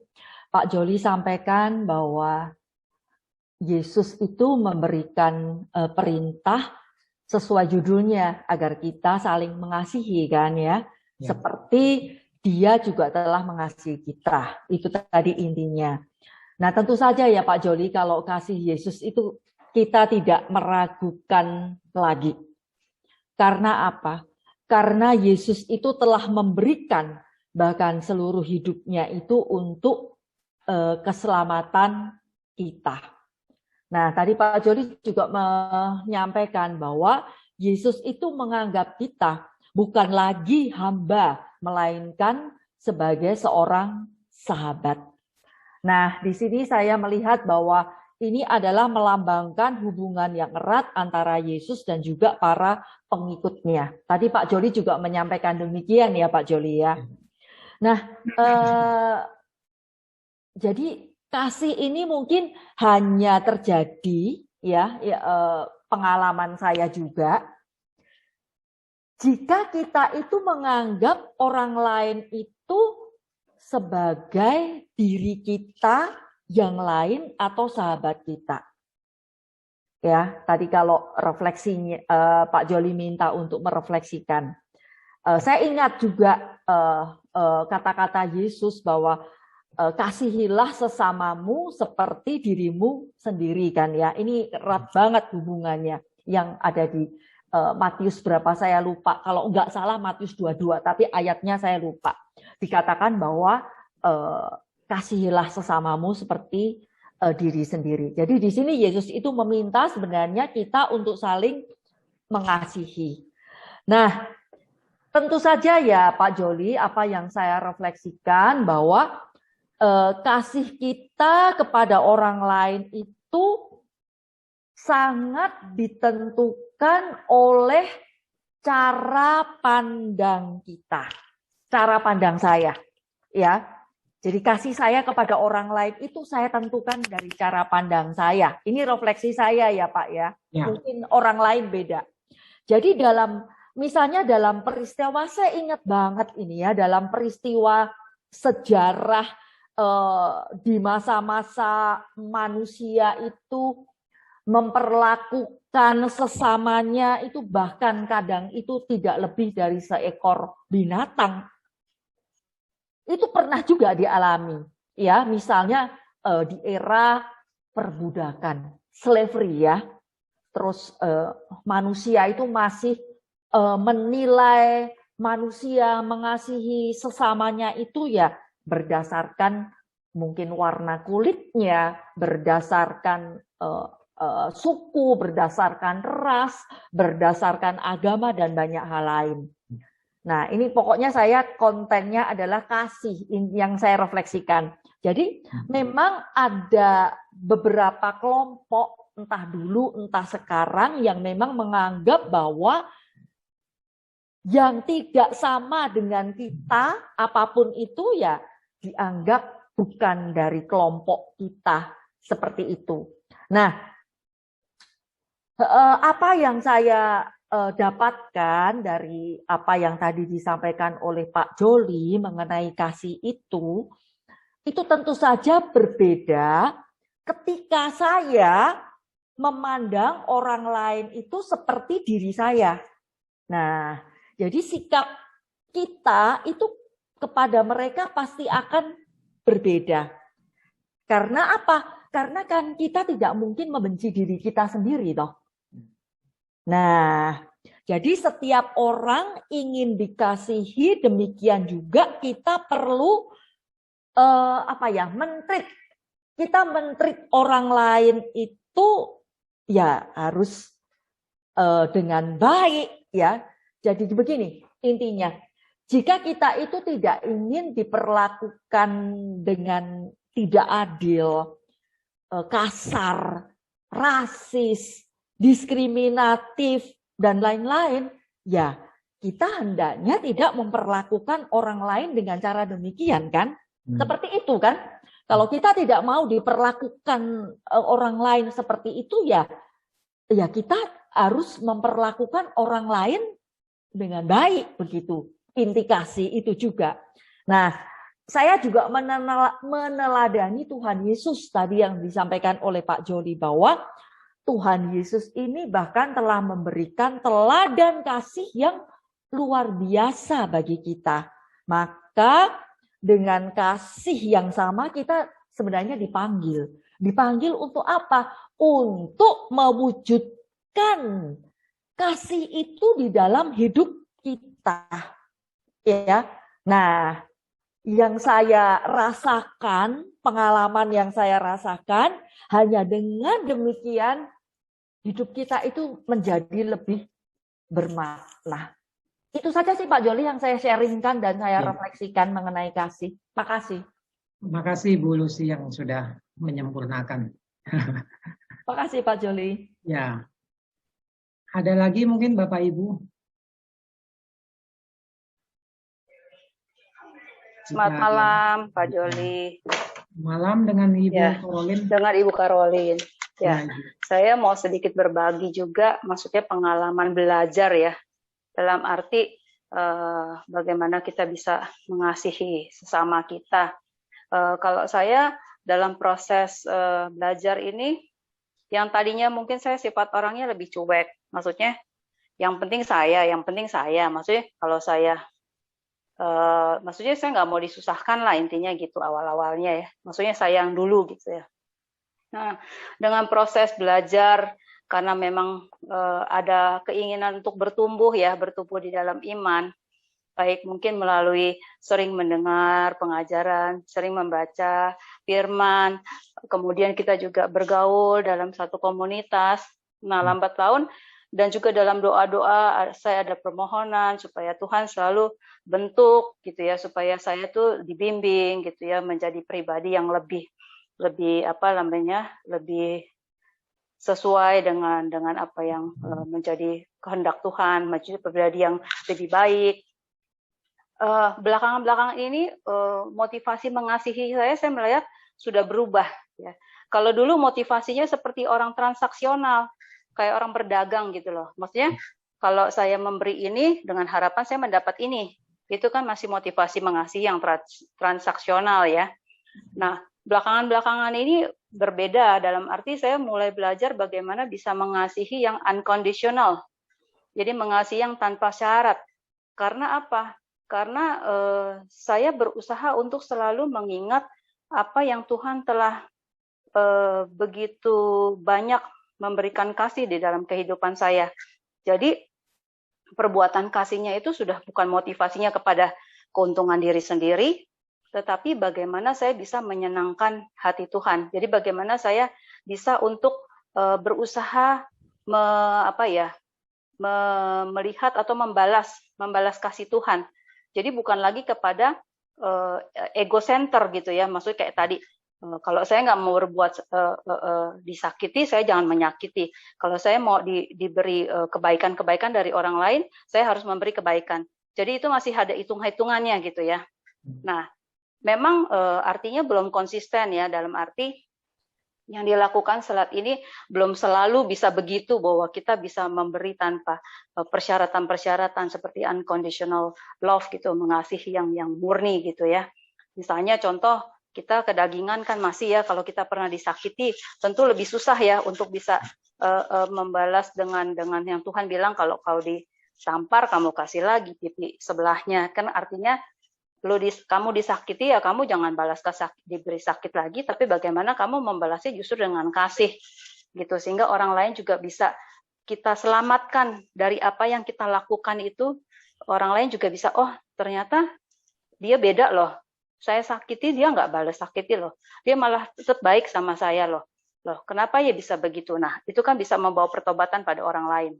Pak Joli sampaikan bahwa Yesus itu memberikan perintah sesuai judulnya agar kita saling mengasihi kan ya. Seperti Dia juga telah mengasihi kita. Itu tadi intinya. Nah, tentu saja ya Pak Joli, kalau kasih Yesus itu kita tidak meragukan lagi. Karena apa? Karena Yesus itu telah memberikan bahkan seluruh hidupnya itu untuk keselamatan kita. Nah, tadi Pak Joli juga menyampaikan bahwa Yesus itu menganggap kita bukan lagi hamba, melainkan sebagai seorang sahabat. Nah, di sini saya melihat bahwa ini adalah melambangkan hubungan yang erat antara Yesus dan juga para pengikutnya. Tadi Pak Joli juga menyampaikan demikian ya Pak Joli ya. Nah, jadi kasih ini mungkin hanya terjadi ya pengalaman saya juga. Jika kita itu menganggap orang lain itu sebagai diri kita yang lain atau sahabat kita. Ya, tadi kalau refleksinya Pak Joli minta untuk merefleksikan. Saya ingat juga kata-kata Yesus bahwa kasihilah sesamamu seperti dirimu sendiri kan ya. Ini erat banget hubungannya yang ada di Matius berapa saya lupa, kalau enggak salah Matius 22, tapi ayatnya saya lupa. Dikatakan bahwa kasihilah sesamamu seperti diri sendiri. Jadi di sini Yesus itu meminta sebenarnya kita untuk saling mengasihi. Nah, tentu saja ya Pak Joli, apa yang saya refleksikan bahwa kasih kita kepada orang lain itu sangat ditentukan oleh cara pandang kita, cara pandang saya, ya. Jadi kasih saya kepada orang lain itu saya tentukan dari cara pandang saya. Ini refleksi saya ya Pak ya. Mungkin orang lain beda. Jadi misalnya dalam peristiwa, saya ingat banget ini ya, dalam peristiwa sejarah di masa-masa manusia itu memperlakukan sesamanya itu bahkan kadang itu tidak lebih dari seekor binatang. Itu pernah juga dialami, ya, misalnya di era perbudakan, slavery ya. Terus manusia itu masih menilai manusia mengasihi sesamanya itu ya berdasarkan mungkin warna kulitnya, berdasarkan suku, berdasarkan ras, berdasarkan agama, dan banyak hal lain. Nah, ini pokoknya saya kontennya adalah kasih yang saya refleksikan. Jadi memang ada beberapa kelompok, entah dulu, entah sekarang, yang memang menganggap bahwa yang tidak sama dengan kita, apapun itu ya dianggap bukan dari kelompok kita, seperti itu. Nah, apa yang saya dapatkan dari apa yang tadi disampaikan oleh Pak Joli mengenai kasih itu tentu saja berbeda ketika saya memandang orang lain itu seperti diri saya. Nah, jadi sikap kita itu kepada mereka pasti akan berbeda. Karena apa? Karena kan kita tidak mungkin membenci diri kita sendiri toh. Nah, jadi setiap orang ingin dikasihi, demikian juga kita perlu men-treat. Kita men-treat orang lain itu ya harus dengan baik ya. Jadi begini intinya, jika kita itu tidak ingin diperlakukan dengan tidak adil, kasar, rasis, diskriminatif, dan lain-lain, ya kita hendaknya tidak memperlakukan orang lain dengan cara demikian kan? Seperti itu kan? Kalau kita tidak mau diperlakukan orang lain seperti itu ya kita harus memperlakukan orang lain dengan baik begitu. Inti kasih itu juga. Nah, saya juga meneladani Tuhan Yesus tadi yang disampaikan oleh Pak Joli bahwa Tuhan Yesus ini bahkan telah memberikan teladan kasih yang luar biasa bagi kita. Maka dengan kasih yang sama kita sebenarnya dipanggil. Dipanggil untuk apa? Untuk mewujudkan kasih itu di dalam hidup kita. Ya. Nah, yang saya rasakan, pengalaman yang saya rasakan, hanya dengan demikian hidup kita itu menjadi lebih bermakna. Itu saja sih Pak Joli yang saya sharingkan dan saya refleksikan mengenai kasih. Makasih. Makasih Bu Lucy yang sudah menyempurnakan. Makasih Pak Joli. Ya. Ada lagi mungkin Bapak Ibu? Selamat malam Pak Joli. Malam dengan Ibu Karolin. Dengan Ibu Karolin. Ya, Ya. saya mau sedikit berbagi juga, maksudnya pengalaman belajar ya. Dalam arti bagaimana kita bisa mengasihi sesama kita. Kalau saya dalam proses belajar ini, yang tadinya mungkin saya sifat orangnya lebih cuek. Maksudnya, yang penting saya. Maksudnya kalau saya maksudnya saya nggak mau disusahkan lah intinya gitu awal-awalnya ya. Maksudnya sayang dulu gitu ya. Nah, dengan proses belajar karena memang ada keinginan untuk bertumbuh di dalam iman, baik mungkin melalui sering mendengar pengajaran, sering membaca firman, kemudian kita juga bergaul dalam satu komunitas. Nah, lambat laun dan juga dalam doa-doa saya ada permohonan supaya Tuhan selalu bentuk gitu ya, supaya saya tuh dibimbing gitu ya menjadi pribadi yang lebih lebih sesuai dengan apa yang menjadi kehendak Tuhan, menjadi pribadi yang lebih baik. Belakangan ini motivasi mengasihi saya melihat sudah berubah ya. Kalau dulu motivasinya seperti orang transaksional, kayak orang berdagang gitu loh. Maksudnya kalau saya memberi ini dengan harapan saya mendapat ini. Itu kan masih motivasi mengasihi yang transaksional ya. Nah, belakangan ini berbeda, dalam arti saya mulai belajar bagaimana bisa mengasihi yang unconditional. Jadi mengasihi yang tanpa syarat. Karena apa? Karena saya berusaha untuk selalu mengingat apa yang Tuhan telah begitu banyak memberikan kasih di dalam kehidupan saya. Jadi perbuatan kasihnya itu sudah bukan motivasinya kepada keuntungan diri sendiri, tetapi bagaimana saya bisa menyenangkan hati Tuhan. Jadi bagaimana saya bisa untuk berusaha melihat atau membalas kasih Tuhan. Jadi bukan lagi kepada ego center gitu ya, maksudnya kayak tadi Kalau saya nggak mau berbuat disakiti, saya jangan menyakiti. Kalau saya mau diberi kebaikan-kebaikan dari orang lain, saya harus memberi kebaikan. Jadi itu masih ada hitung-hitungannya gitu ya. Nah, memang artinya belum konsisten ya, dalam arti yang dilakukan saat ini belum selalu bisa begitu, bahwa kita bisa memberi tanpa persyaratan-persyaratan seperti unconditional love gitu, mengasihi yang murni gitu ya. Misalnya contoh, kita kedagingan kan masih ya, kalau kita pernah disakiti tentu lebih susah ya untuk bisa membalas dengan yang Tuhan bilang, kalau kau ditampar kamu kasih lagi pipi sebelahnya, kan artinya kamu disakiti ya kamu jangan balas diberi sakit lagi, tapi bagaimana kamu membalasnya justru dengan kasih gitu, sehingga orang lain juga bisa kita selamatkan dari apa yang kita lakukan itu. Orang lain juga bisa, oh ternyata dia beda loh, saya sakiti dia nggak balas sakiti loh, dia malah tetap baik sama saya loh, kenapa ya bisa begitu? Nah itu kan bisa membawa pertobatan pada orang lain.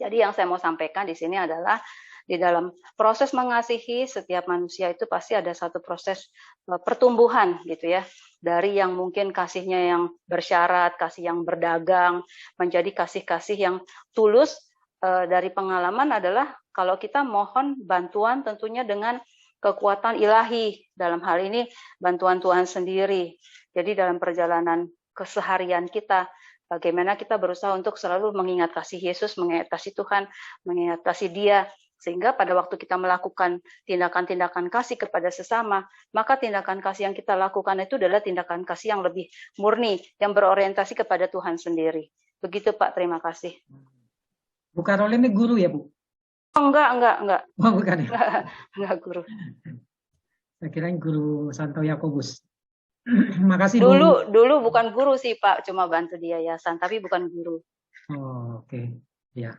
Jadi yang saya mau sampaikan di sini adalah, di dalam proses mengasihi setiap manusia itu pasti ada satu proses pertumbuhan gitu ya, dari yang mungkin kasihnya yang bersyarat, kasih yang berdagang, menjadi kasih-kasih yang tulus. Dari pengalaman adalah kalau kita mohon bantuan tentunya dengan kekuatan ilahi, dalam hal ini bantuan Tuhan sendiri. Jadi dalam perjalanan keseharian kita, bagaimana kita berusaha untuk selalu mengingat kasih Yesus, mengingat kasih Tuhan, mengingat kasih Dia, sehingga pada waktu kita melakukan tindakan-tindakan kasih kepada sesama, maka tindakan kasih yang kita lakukan itu adalah tindakan kasih yang lebih murni, yang berorientasi kepada Tuhan sendiri. Begitu Pak, terima kasih. Bu Caroline ini guru ya Bu? Oh, enggak. Oh bukan ya? Enggak guru. Saya kira guru Santo Yakobus. Makasih Bu. Dulu bukan guru sih Pak, cuma bantu di yayasan, tapi bukan guru. Oh, oke. Ya.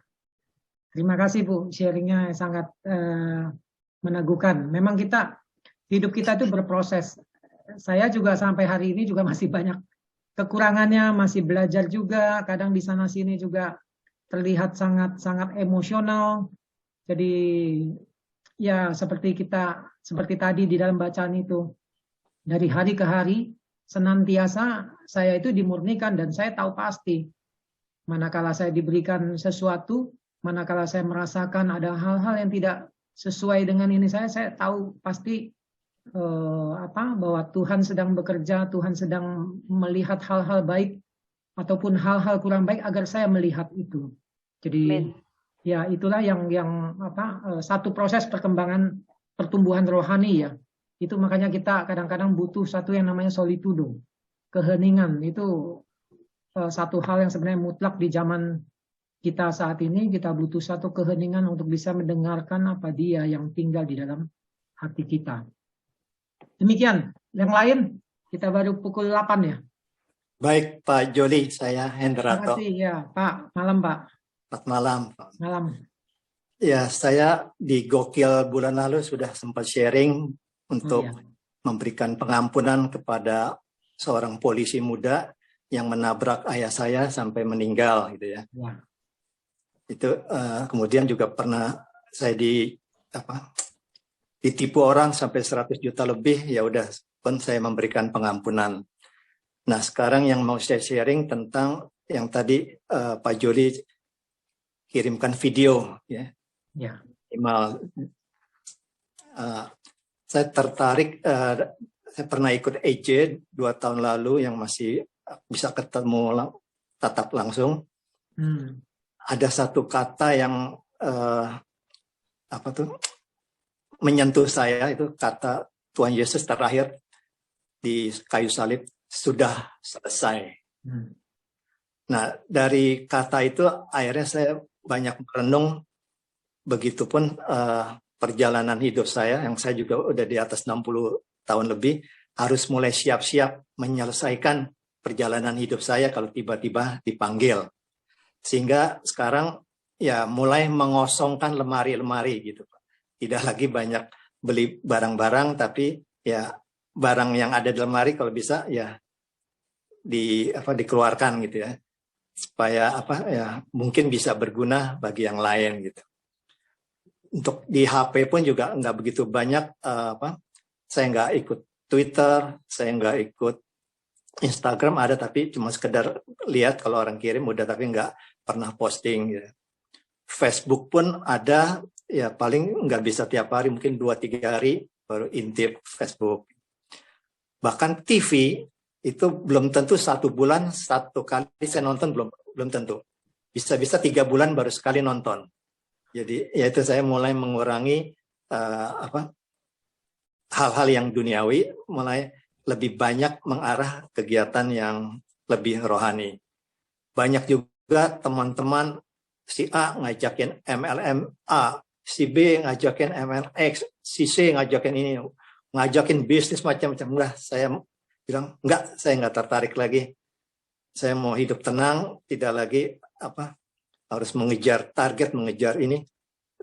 Terima kasih Bu, sharingnya sangat meneguhkan. Memang hidup kita itu berproses. Saya juga sampai hari ini juga masih banyak kekurangannya, masih belajar juga. Kadang di sana sini juga terlihat sangat emosional. Jadi ya seperti tadi di dalam bacaan itu, dari hari ke hari senantiasa saya itu dimurnikan, dan saya tahu pasti manakala saya diberikan sesuatu, manakala saya merasakan ada hal-hal yang tidak sesuai dengan ini, saya tahu pasti bahwa Tuhan sedang bekerja, Tuhan sedang melihat hal-hal baik ataupun hal-hal kurang baik agar saya melihat itu. Jadi ya itulah yang satu proses perkembangan pertumbuhan rohani ya. Itu makanya kita kadang-kadang butuh satu yang namanya solitudo, keheningan. Itu satu hal yang sebenarnya mutlak di zaman kita saat ini. Kita butuh satu keheningan untuk bisa mendengarkan apa Dia yang tinggal di dalam hati kita. Demikian. Yang lain kita baru pukul 8 ya. Baik Pak Joli, saya Hendrato. Terima kasih ya Pak. Malam Pak. Selamat malam. Malam. Ya, saya di Gokil bulan lalu sudah sempat sharing untuk memberikan pengampunan kepada seorang polisi muda yang menabrak ayah saya sampai meninggal gitu ya. Itu kemudian juga pernah saya ditipu orang sampai 100 juta lebih, ya udah pun saya memberikan pengampunan. Nah, sekarang yang mau saya sharing tentang yang tadi Pak Joli kirimkan video ya. Email. Saya tertarik, saya pernah ikut EJ 2 tahun lalu yang masih bisa ketemu tatap langsung. Ada satu kata yang menyentuh saya, itu kata Tuhan Yesus terakhir di kayu salib, sudah selesai. Nah, dari kata itu akhirnya saya banyak merenung, begitupun perjalanan hidup saya yang saya juga udah di atas 60 tahun lebih, harus mulai siap-siap menyelesaikan perjalanan hidup saya kalau tiba-tiba dipanggil. Sehingga sekarang ya mulai mengosongkan lemari-lemari gitu. Tidak lagi banyak beli barang-barang, tapi ya barang yang ada di lemari kalau bisa ya dikeluarkan gitu ya. Supaya mungkin bisa berguna bagi yang lain gitu. Untuk di HP pun juga nggak begitu banyak, saya nggak ikut Twitter, saya nggak ikut. Instagram ada tapi cuma sekedar lihat kalau orang kirim udah, tapi nggak pernah posting. Ya. Facebook pun ada, ya paling nggak bisa tiap hari, mungkin 2-3 hari baru intip Facebook. Bahkan TV itu belum tentu 1 bulan 1 kali saya nonton, belum tentu. Bisa-bisa 3 bulan baru sekali nonton. Jadi ya itu saya mulai mengurangi hal-hal yang duniawi, mulai lebih banyak mengarah kegiatan yang lebih rohani. Banyak juga teman-teman si A ngajakin MLM A, si B ngajakin MLX, si C ngajakin ini, ngajakin bisnis macam-macam. Enggak, saya bilang enggak, saya enggak tertarik lagi. Saya mau hidup tenang, tidak lagi harus mengejar target, mengejar ini.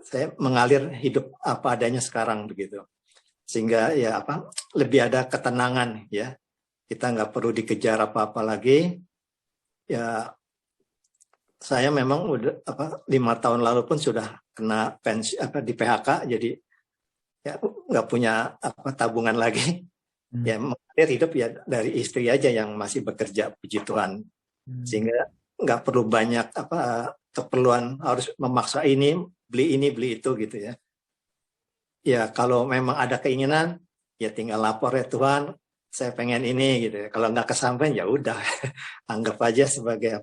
Saya mengalir hidup apa adanya sekarang begitu. Sehingga ya lebih ada ketenangan ya. Kita nggak perlu dikejar apa-apa lagi. Ya saya memang udah 5 tahun lalu pun sudah kena pensi di PHK, jadi ya nggak punya tabungan lagi. Ya mengalir hidup ya dari istri aja yang masih bekerja, puji Tuhan. Sehingga nggak perlu banyak keperluan harus memaksa ini beli itu gitu ya. Ya kalau memang ada keinginan ya tinggal lapor ya Tuhan, saya pengen ini gitu ya. Kalau nggak kesampaian ya udah anggap aja sebagai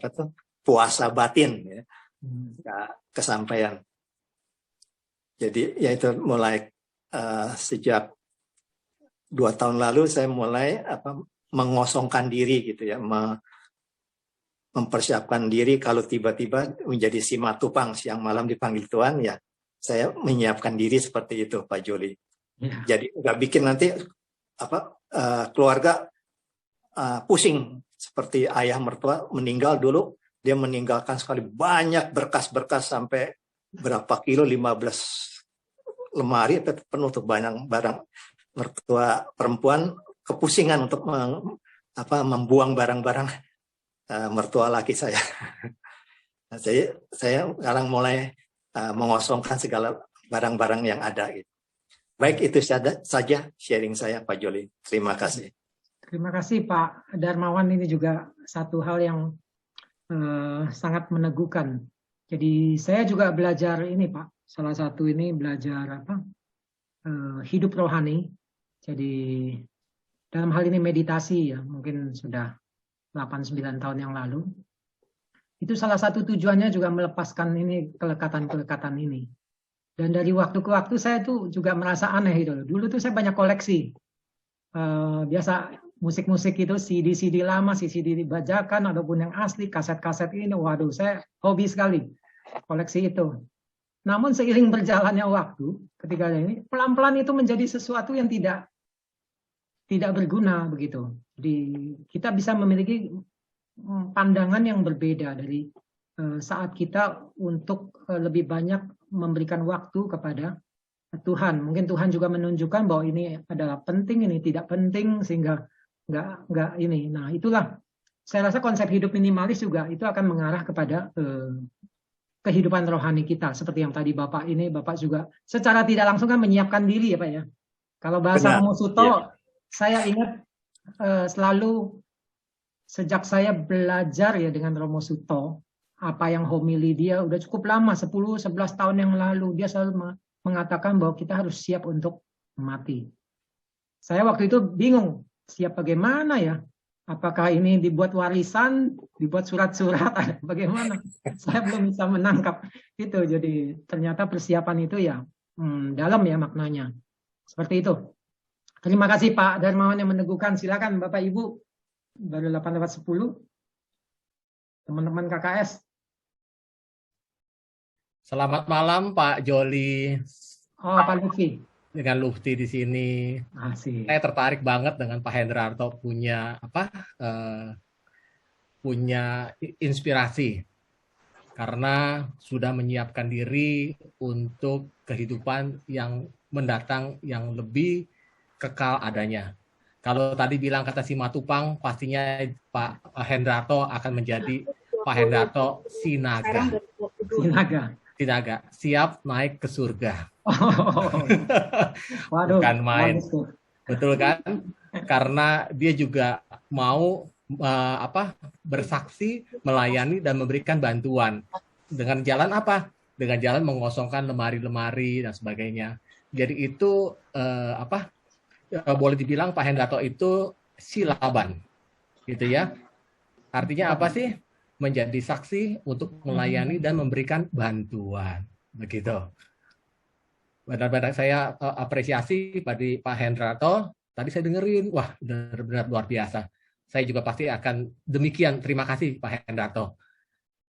puasa batin ya. Nggak kesampaian. Jadi ya itu mulai sejak 2 tahun lalu saya mulai mengosongkan diri gitu ya, mempersiapkan diri kalau tiba-tiba menjadi simatupang siang malam dipanggil Tuhan ya. Saya menyiapkan diri seperti itu, Pak Joli. Ya. Jadi nggak bikin nanti keluarga pusing seperti ayah mertua meninggal dulu, dia meninggalkan sekali banyak berkas-berkas sampai berapa kilo, 15 lemari penuh tuh barang. Mertua perempuan kepusingan untuk membuang barang-barang mertua laki saya. Nah, saya sekarang mulai mengosongkan segala barang-barang yang ada. Gitu. Baik, itu saja sharing saya, Pak Joli. Terima kasih. Terima kasih, Pak Darmawan. Ini juga satu hal yang sangat meneguhkan. Jadi saya juga belajar ini, Pak. Salah satu ini belajar hidup rohani. Jadi dalam hal ini meditasi ya, mungkin sudah 8-9 tahun yang lalu. Itu salah satu tujuannya juga melepaskan ini kelekatan-kelekatan ini. Dan dari waktu ke waktu saya tuh juga merasa aneh gitu. Dulu tuh saya banyak koleksi. Biasa musik-musik itu CD lama, CD dibajakan ataupun yang asli, kaset-kaset ini. Waduh, saya hobi sekali koleksi itu. Namun seiring berjalannya waktu, ketika ini pelan-pelan itu menjadi sesuatu yang tidak berguna begitu. Jadi kita bisa memiliki pandangan yang berbeda dari saat kita untuk lebih banyak memberikan waktu kepada Tuhan. Mungkin Tuhan juga menunjukkan bahwa ini adalah penting, ini tidak penting, sehingga nggak ini. Nah itulah saya rasa konsep hidup minimalis juga itu akan mengarah kepada kehidupan rohani kita. Seperti yang tadi Bapak juga secara tidak langsung kan menyiapkan diri ya Pak ya. Kalau bahasa Romo Suto, ya. Saya ingat selalu sejak saya belajar ya dengan Romo Suto, apa yang homili dia udah cukup lama, 10-11 tahun yang lalu, dia selalu mengatakan bahwa kita harus siap untuk mati. Saya waktu itu bingung, siap bagaimana ya? Apakah ini dibuat warisan, dibuat surat-surat, bagaimana? Saya belum bisa menangkap itu. Jadi ternyata persiapan itu ya dalam ya maknanya. Seperti itu. Terima kasih Pak Darmawan yang meneguhkan. Silakan Bapak Ibu. Baru 8:10. Teman-teman KKS. Selamat malam Pak Joli. Oh Pak Lutfi. Dengan Lufti di sini. Asik. Saya tertarik banget dengan Pak Hendrarto punya punya inspirasi karena sudah menyiapkan diri untuk kehidupan yang mendatang yang lebih kekal adanya. Kalau tadi bilang kata Simatupang, pastinya Pak Hendrarto akan menjadi Pak Hendrarto Sinaga. Sinaga, siap naik ke surga. Oh. Waduh, bukan main. betul kan? Karena dia juga mau bersaksi, melayani dan memberikan bantuan. Dengan jalan apa? Dengan jalan mengosongkan lemari-lemari dan sebagainya. Jadi itu boleh dibilang Pak Hendarto itu silaban, gitu ya. Artinya apa sih? Menjadi saksi untuk melayani dan memberikan bantuan, begitu. Benar-benar saya apresiasi pada Pak Hendarto. Tadi saya dengerin, wah benar-benar luar biasa. Saya juga pasti akan demikian. Terima kasih Pak Hendarto.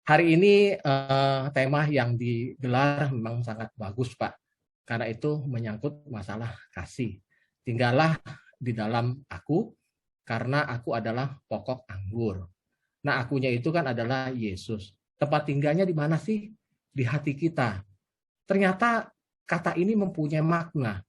Hari ini tema yang digelar memang sangat bagus Pak. Karena itu menyangkut masalah kasih. Tinggallah di dalam aku, karena aku adalah pokok anggur. Nah, akunya itu kan adalah Yesus. Tempat tinggalnya di mana sih? Di hati kita. Ternyata kata ini mempunyai makna,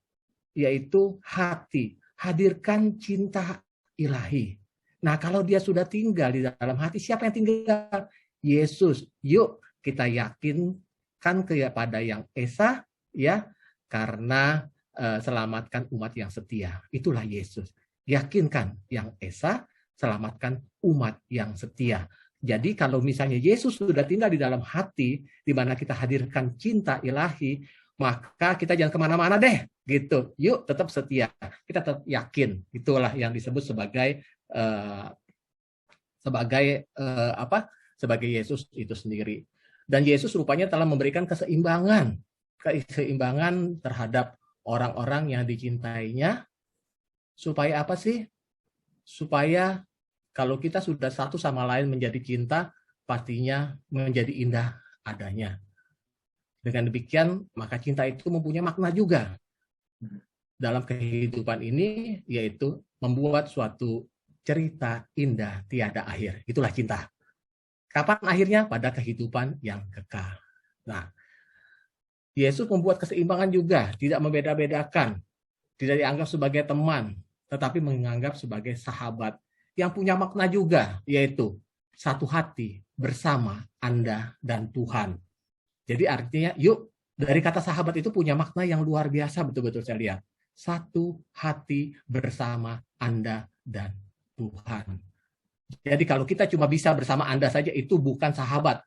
yaitu hati. Hadirkan cinta ilahi. Nah, kalau dia sudah tinggal di dalam hati, siapa yang tinggal? Yesus. Yuk kita yakinkan kepada yang esa, ya, karena selamatkan umat yang setia. Itulah Yesus. Yakinkan yang esa, selamatkan umat yang setia. Jadi kalau misalnya Yesus sudah tinggal di dalam hati, di mana kita hadirkan cinta ilahi, maka kita jangan kemana-mana deh, gitu. Yuk tetap setia, kita tetap yakin. Itulah yang disebut sebagai sebagai Yesus itu sendiri. Dan Yesus rupanya telah memberikan keseimbangan terhadap orang-orang yang dicintainya. Supaya apa sih? Supaya kalau kita sudah satu sama lain menjadi cinta, pastinya menjadi indah adanya. Dengan demikian, maka cinta itu mempunyai makna juga dalam kehidupan ini, yaitu membuat suatu cerita indah tiada akhir. Itulah cinta. Kapan akhirnya? Pada kehidupan yang kekal. Nah, Yesus membuat keseimbangan juga, tidak membeda-bedakan, tidak dianggap sebagai teman, tetapi menganggap sebagai sahabat yang punya makna juga, yaitu satu hati bersama Anda dan Tuhan. Jadi artinya, yuk, dari kata sahabat itu punya makna yang luar biasa, betul-betul saya lihat. Satu hati bersama Anda dan Tuhan. Jadi kalau kita cuma bisa bersama Anda saja, itu bukan sahabat.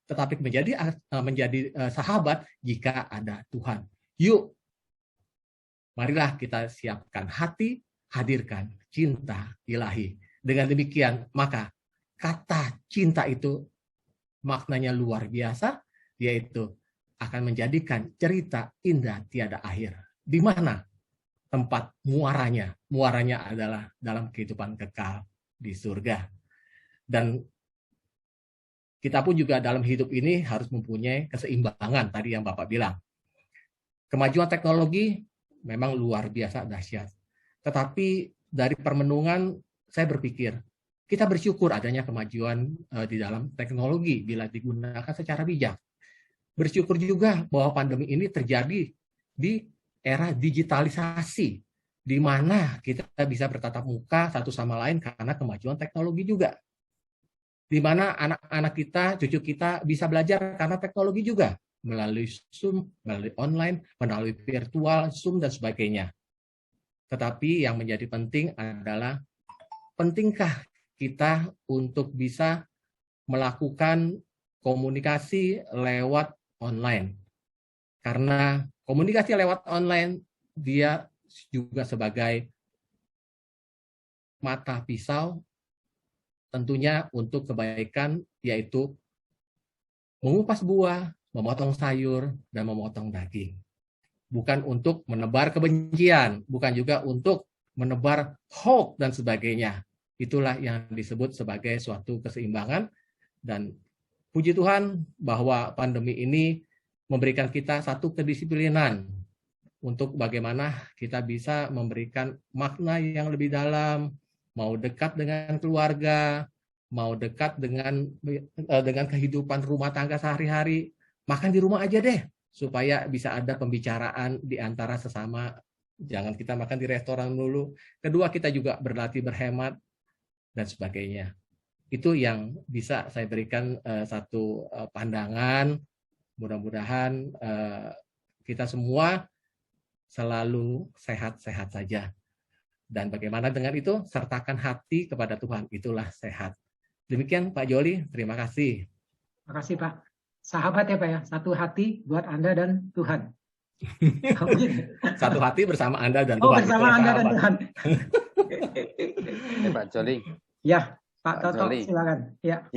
Tetapi menjadi sahabat jika ada Tuhan. Yuk, marilah kita siapkan hati, hadirkan cinta ilahi. Dengan demikian, maka kata cinta itu maknanya luar biasa, yaitu akan menjadikan cerita indah tiada akhir. Di mana tempat muaranya? Muaranya adalah dalam kehidupan kekal di surga. Dan kita pun juga dalam hidup ini harus mempunyai keseimbangan, tadi yang Bapak bilang. Kemajuan teknologi memang luar biasa dahsyat. Tetapi dari permenungan saya berpikir, kita bersyukur adanya kemajuan di dalam teknologi bila digunakan secara bijak. Bersyukur juga bahwa pandemi ini terjadi di era digitalisasi, di mana kita bisa bertatap muka satu sama lain karena kemajuan teknologi juga. Di mana anak-anak kita, cucu kita bisa belajar karena teknologi juga, melalui Zoom, melalui online, melalui virtual, Zoom, dan sebagainya. Tetapi yang menjadi penting adalah, pentingkah kita untuk bisa melakukan komunikasi lewat online? Karena komunikasi lewat online, dia juga sebagai mata pisau, tentunya untuk kebaikan, yaitu mengupas buah, memotong sayur, dan memotong daging. Bukan untuk menebar kebencian, bukan juga untuk menebar hoax dan sebagainya. Itulah yang disebut sebagai suatu keseimbangan. Dan puji Tuhan bahwa pandemi ini memberikan kita satu kedisiplinan untuk bagaimana kita bisa memberikan makna yang lebih dalam, mau dekat dengan keluarga, mau dekat dengan kehidupan rumah tangga sehari-hari, makan di rumah aja deh, supaya bisa ada pembicaraan di antara sesama. Jangan kita makan di restoran dulu. Kedua, kita juga berlatih berhemat dan sebagainya. Itu yang bisa saya berikan satu pandangan. Mudah-mudahan kita semua selalu sehat-sehat saja. Dan bagaimana dengan itu? Sertakan hati kepada Tuhan, itulah sehat. Demikian Pak Joli, terima kasih. Terima kasih Pak. Sahabat ya Pak ya, satu hati buat Anda dan Tuhan. Satu hati bersama Anda dan Oh, Tuhan. bersama Anda dan Tuhan. Pak Joli. Ya, Pak Pak Toto, Joli. silakan. Ya.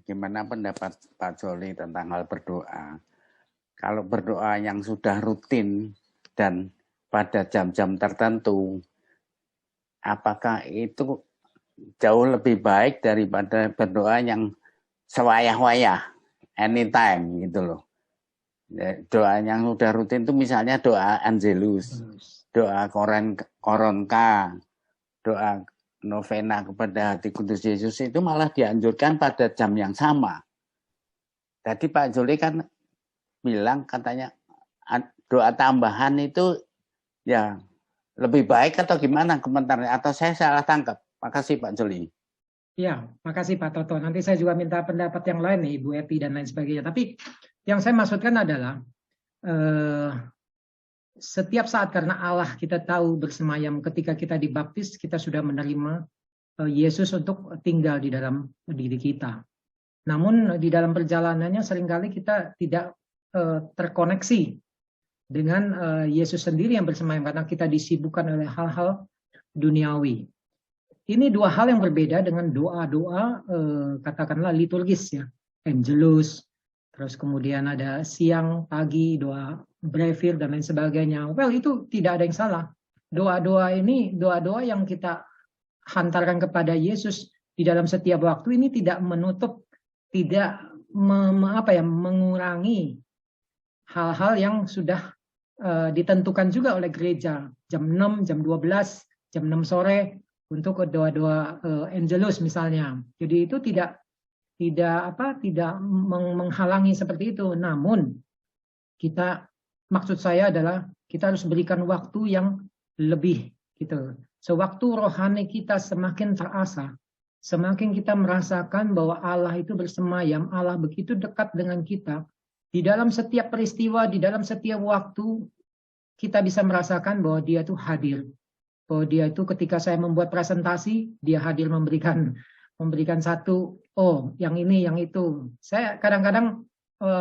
Gimana pendapat Pak Joli tentang hal berdoa? Kalau berdoa yang sudah rutin dan pada jam-jam tertentu, apakah itu jauh lebih baik daripada berdoa yang sewayah-wayah, anytime gitu loh. Doa yang sudah rutin itu misalnya doa Angelus, doa Koronka, doa novena kepada Hati Kudus Yesus itu malah dianjurkan pada jam yang sama. Tadi Pak Joli kan bilang katanya doa tambahan itu ya lebih baik atau gimana komentarnya? Atau saya salah tangkap? Makasih Pak Joli. Ya, makasih Pak Toto. Nanti saya juga minta pendapat yang lain nih, Ibu Eti dan lain sebagainya. Tapi yang saya maksudkan adalah setiap saat karena Allah kita tahu bersemayam ketika kita dibaptis, kita sudah menerima Yesus untuk tinggal di dalam diri kita. Namun di dalam perjalanannya seringkali kita tidak terkoneksi dengan Yesus sendiri yang bersemayam karena kita disibukkan oleh hal-hal duniawi. Ini dua hal yang berbeda dengan doa-doa katakanlah liturgis ya, Angelus, terus kemudian ada siang, pagi, doa brevir dan lain sebagainya. Well, itu tidak ada yang salah. Doa-doa ini doa-doa yang kita hantarkan kepada Yesus di dalam setiap waktu ini tidak menutup, tidak mengurangi hal-hal yang sudah ditentukan juga oleh gereja. Jam 6, jam 12, jam 6 sore untuk doa-doa Angelus misalnya. Jadi itu tidak menghalangi seperti itu. Namun maksud saya adalah kita harus berikan waktu yang lebih gitu. Sewaktu rohani kita semakin terasa, semakin kita merasakan bahwa Allah itu bersemayam, Allah begitu dekat dengan kita. Di dalam setiap peristiwa, di dalam setiap waktu, kita bisa merasakan bahwa Dia itu hadir. Bahwa Dia itu ketika saya membuat presentasi, Dia hadir memberikan satu, yang ini, yang itu. Saya kadang-kadang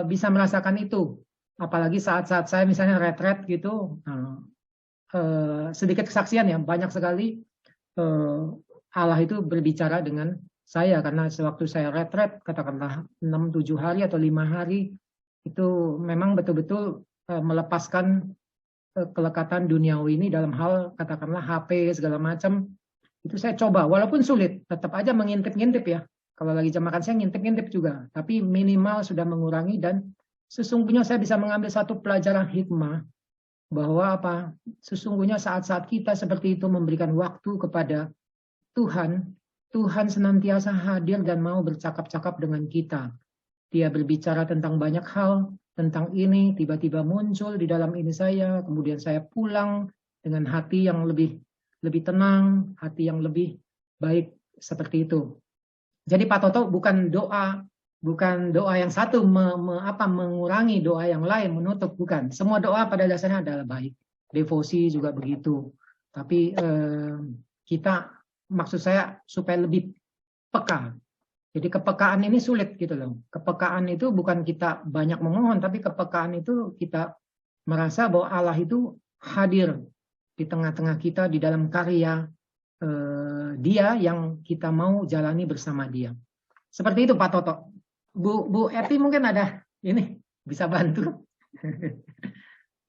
bisa merasakan itu. Apalagi saat-saat saya misalnya retret gitu, sedikit kesaksian ya, banyak sekali Allah itu berbicara dengan saya. Karena sewaktu saya retret, katakanlah 6-7 hari atau 5 hari, itu memang betul-betul melepaskan kelekatan duniawi ini dalam hal katakanlah HP segala macam. Itu saya coba, walaupun sulit, tetap aja mengintip-ngintip ya. Kalau lagi jam makan saya ngintip-ngintip juga, tapi minimal sudah mengurangi. Dan sesungguhnya saya bisa mengambil satu pelajaran hikmah bahwa sesungguhnya saat-saat kita seperti itu memberikan waktu kepada Tuhan, Tuhan senantiasa hadir dan mau bercakap-cakap dengan kita. Dia berbicara tentang banyak hal, tentang ini, tiba-tiba muncul di dalam ini saya, kemudian saya pulang dengan hati yang lebih tenang, hati yang lebih baik seperti itu. Jadi Pak Toto bukan doa yang satu mengurangi doa yang lain, menutup, bukan. Semua doa pada dasarnya adalah baik. Devosi juga begitu. Tapi maksud saya supaya lebih peka. Jadi kepekaan ini sulit gitu loh. Kepekaan itu bukan kita banyak memohon, tapi kepekaan itu kita merasa bahwa Allah itu hadir di tengah-tengah kita di dalam karya Dia yang kita mau jalani bersama Dia. Seperti itu Pak Toto. Bu Epi mungkin ada ini bisa bantu.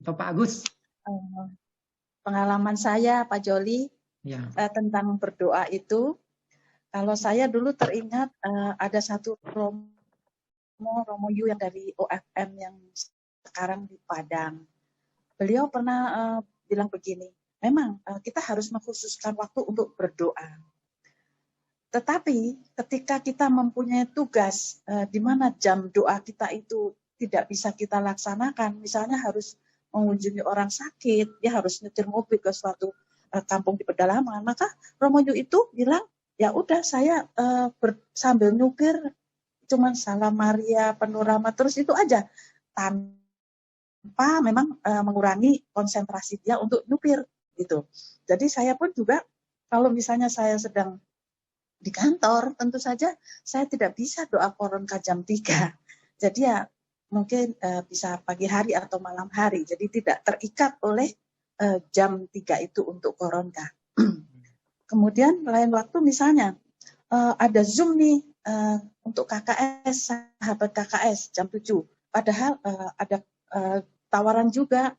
Atau Pak Agus. Pengalaman saya Pak Joli ya. Tentang berdoa itu, kalau saya dulu teringat ada satu Romo Yu yang dari OFM yang sekarang di Padang. Beliau pernah bilang begini, memang kita harus mengkhususkan waktu untuk berdoa. Tetapi ketika kita mempunyai tugas di mana jam doa kita itu tidak bisa kita laksanakan, misalnya harus mengunjungi orang sakit, dia harus nyetir mobil ke suatu kampung di pedalaman, maka Romo Yu itu bilang, ya udah saya sambil nyupir cuman Salam Maria, Panorama, terus itu aja. tanpa memang mengurangi konsentrasi dia untuk nyupir gitu. Jadi saya pun juga kalau misalnya saya sedang di kantor, tentu saja saya tidak bisa doa koronka jam 3. Jadi ya mungkin bisa pagi hari atau malam hari. Jadi tidak terikat oleh jam 3 itu untuk koronka. Kemudian lain waktu misalnya ada Zoom nih untuk KKS, sahabat KKS jam 7. Padahal ada tawaran juga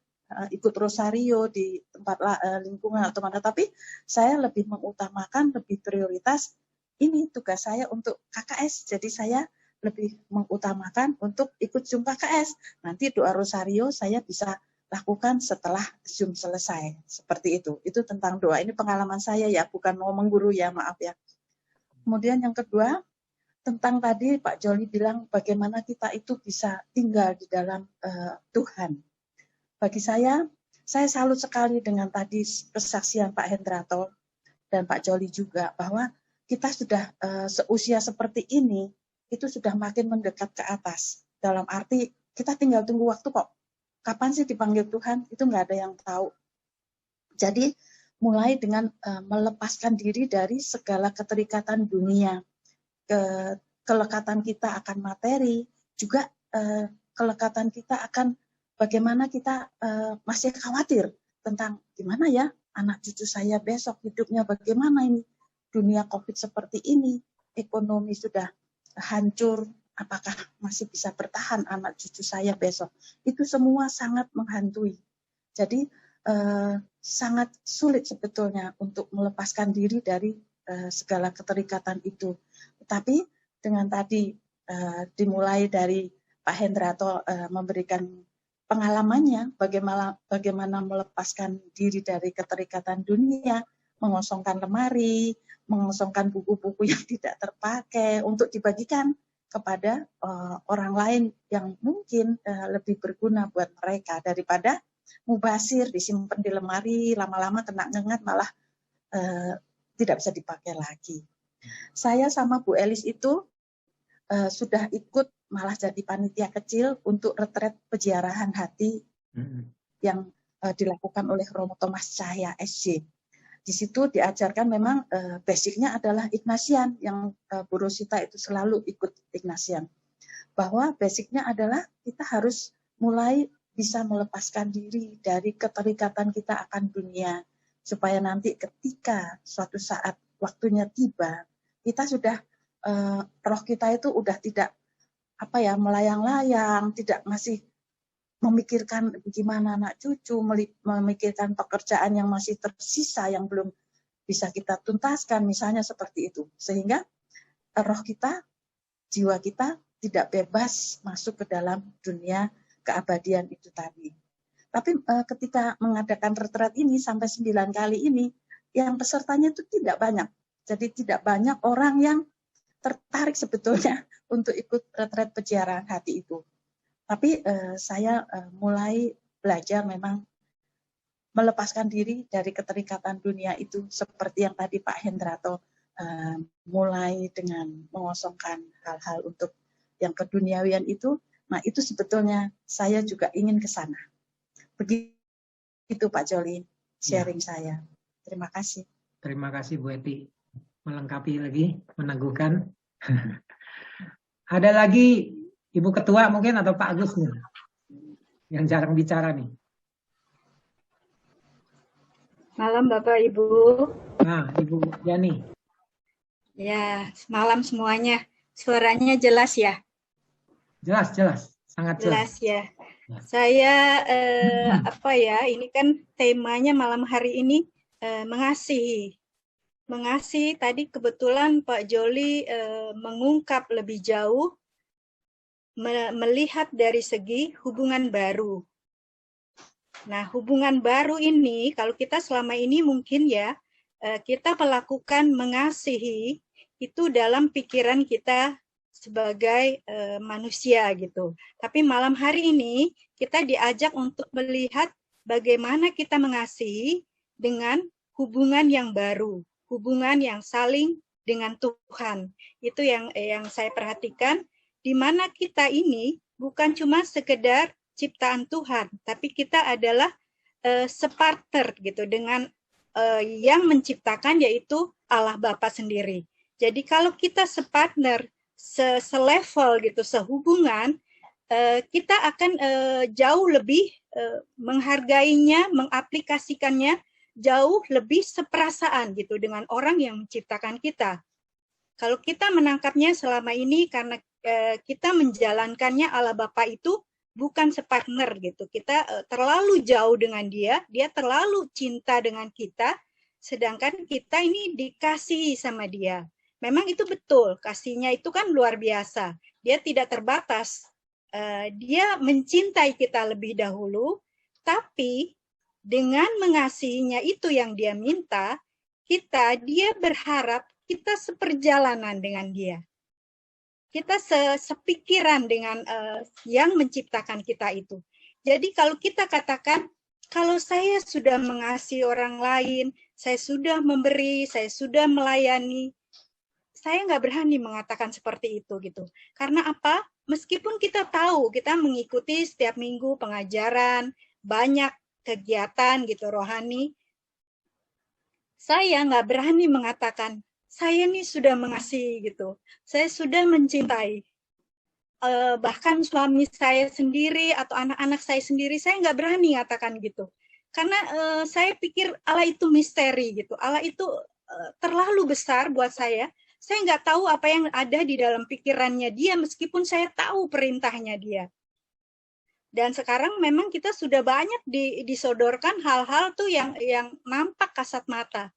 ikut Rosario di tempat lingkungan atau mana. Tapi saya lebih mengutamakan, lebih prioritas ini tugas saya untuk KKS. Jadi saya lebih mengutamakan untuk ikut Zoom KKS. Nanti doa Rosario saya bisa lakukan setelah Zoom selesai. Seperti itu. Itu tentang doa. Ini pengalaman saya ya, bukan mau mengguru ya, maaf ya. Kemudian yang kedua, tentang tadi Pak Joli bilang bagaimana kita itu bisa tinggal di dalam Tuhan. Bagi saya salut sekali dengan tadi kesaksian Pak Hendrato dan Pak Joli juga, bahwa kita sudah seusia seperti ini, itu sudah makin mendekat ke atas. Dalam arti, kita tinggal tunggu waktu kok. Kapan sih dipanggil Tuhan? Itu nggak ada yang tahu. Jadi, mulai dengan melepaskan diri dari segala keterikatan dunia, kelekatan kita akan materi, juga kelekatan kita akan bagaimana kita masih khawatir tentang gimana ya anak cucu saya besok hidupnya bagaimana ini. Dunia COVID seperti ini, ekonomi sudah hancur, apakah masih bisa bertahan anak cucu saya besok? Itu semua sangat menghantui. Jadi sangat sulit sebetulnya untuk melepaskan diri dari segala keterikatan itu. Tetapi dengan tadi dimulai dari Pak Hendrato memberikan pengalamannya, bagaimana melepaskan diri dari keterikatan dunia, mengosongkan lemari, mengosongkan buku-buku yang tidak terpakai untuk dibagikan kepada orang lain yang mungkin lebih berguna buat mereka daripada mubasir disimpan di lemari, lama-lama kena ngengat malah tidak bisa dipakai lagi. Saya sama Bu Elis itu sudah ikut malah jadi panitia kecil untuk retret peziarahan hati yang dilakukan oleh Romo Thomas Cahya SJ. Di situ diajarkan memang basicnya adalah Ignatian, yang Bu Rosita itu selalu ikut Ignatian. Bahwa basicnya adalah kita harus mulai bisa melepaskan diri dari keterikatan kita akan dunia, supaya nanti ketika suatu saat waktunya tiba, kita sudah roh kita itu udah tidak melayang-layang, tidak masih memikirkan gimana anak cucu, memikirkan pekerjaan yang masih tersisa yang belum bisa kita tuntaskan, misalnya seperti itu. Sehingga roh kita, jiwa kita tidak bebas masuk ke dalam dunia keabadian itu tadi. Tapi ketika mengadakan retret ini sampai 9 kali ini, yang pesertanya itu tidak banyak. Jadi tidak banyak orang yang tertarik sebetulnya untuk ikut retret peziarahan hati itu. Tapi saya mulai belajar memang melepaskan diri dari keterikatan dunia itu seperti yang tadi Pak Hendrato mulai dengan mengosongkan hal-hal untuk yang keduniawian itu. Nah itu sebetulnya saya juga ingin ke sana. Begitu Pak Joli sharing saya. Terima kasih. Terima kasih Bu Eti. Melengkapi lagi, meneguhkan. Ada lagi Ibu Ketua mungkin atau Pak Agus nih, yang jarang bicara nih. Malam Bapak Ibu. Nah, Ibu Yani. Ya, malam semuanya. Suaranya jelas ya? Jelas, sangat jelas. Jelas ya. Saya ini kan temanya malam hari ini mengasihi. Mengasihi tadi kebetulan Pak Joli mengungkap lebih jauh, melihat dari segi hubungan baru. Nah, hubungan baru ini, kalau kita selama ini mungkin ya, kita melakukan mengasihi itu dalam pikiran kita sebagai manusia gitu. Tapi malam hari ini, kita diajak untuk melihat bagaimana kita mengasihi dengan hubungan yang baru, hubungan yang saling dengan Tuhan. Itu yang saya perhatikan, di mana kita ini bukan cuma sekedar ciptaan Tuhan, tapi kita adalah separtner gitu dengan yang menciptakan, yaitu Allah Bapa sendiri. Jadi kalau kita separtner, selevel gitu, sehubungan, kita akan jauh lebih menghargainya, mengaplikasikannya jauh lebih seperasaan gitu dengan orang yang menciptakan kita. Kalau kita menangkapnya selama ini karena kita menjalankannya Allah Bapa itu bukan separtner gitu. Kita terlalu jauh dengan dia terlalu cinta dengan kita, sedangkan kita ini dikasihi sama dia. Memang itu betul, kasihnya itu kan luar biasa. Dia tidak terbatas. Dia mencintai kita lebih dahulu, tapi dengan mengasihinya itu yang dia minta, dia berharap kita seperjalanan dengan dia. Kita sepikiran dengan yang menciptakan kita itu. Jadi kalau kita katakan, kalau saya sudah mengasihi orang lain, saya sudah memberi, saya sudah melayani, saya nggak berani mengatakan seperti itu gitu. Karena apa? Meskipun kita tahu, kita mengikuti setiap minggu pengajaran, banyak kegiatan gitu rohani, saya nggak berani mengatakan, saya nih sudah mengasihi gitu, saya sudah mencintai. Bahkan suami saya sendiri atau anak-anak saya sendiri, saya nggak berani mengatakan gitu. Karena saya pikir Allah itu misteri gitu, Allah itu terlalu besar buat saya nggak tahu apa yang ada di dalam pikirannya dia, meskipun saya tahu perintahnya dia. Dan sekarang memang kita sudah banyak disodorkan hal-hal tuh yang nampak kasat mata.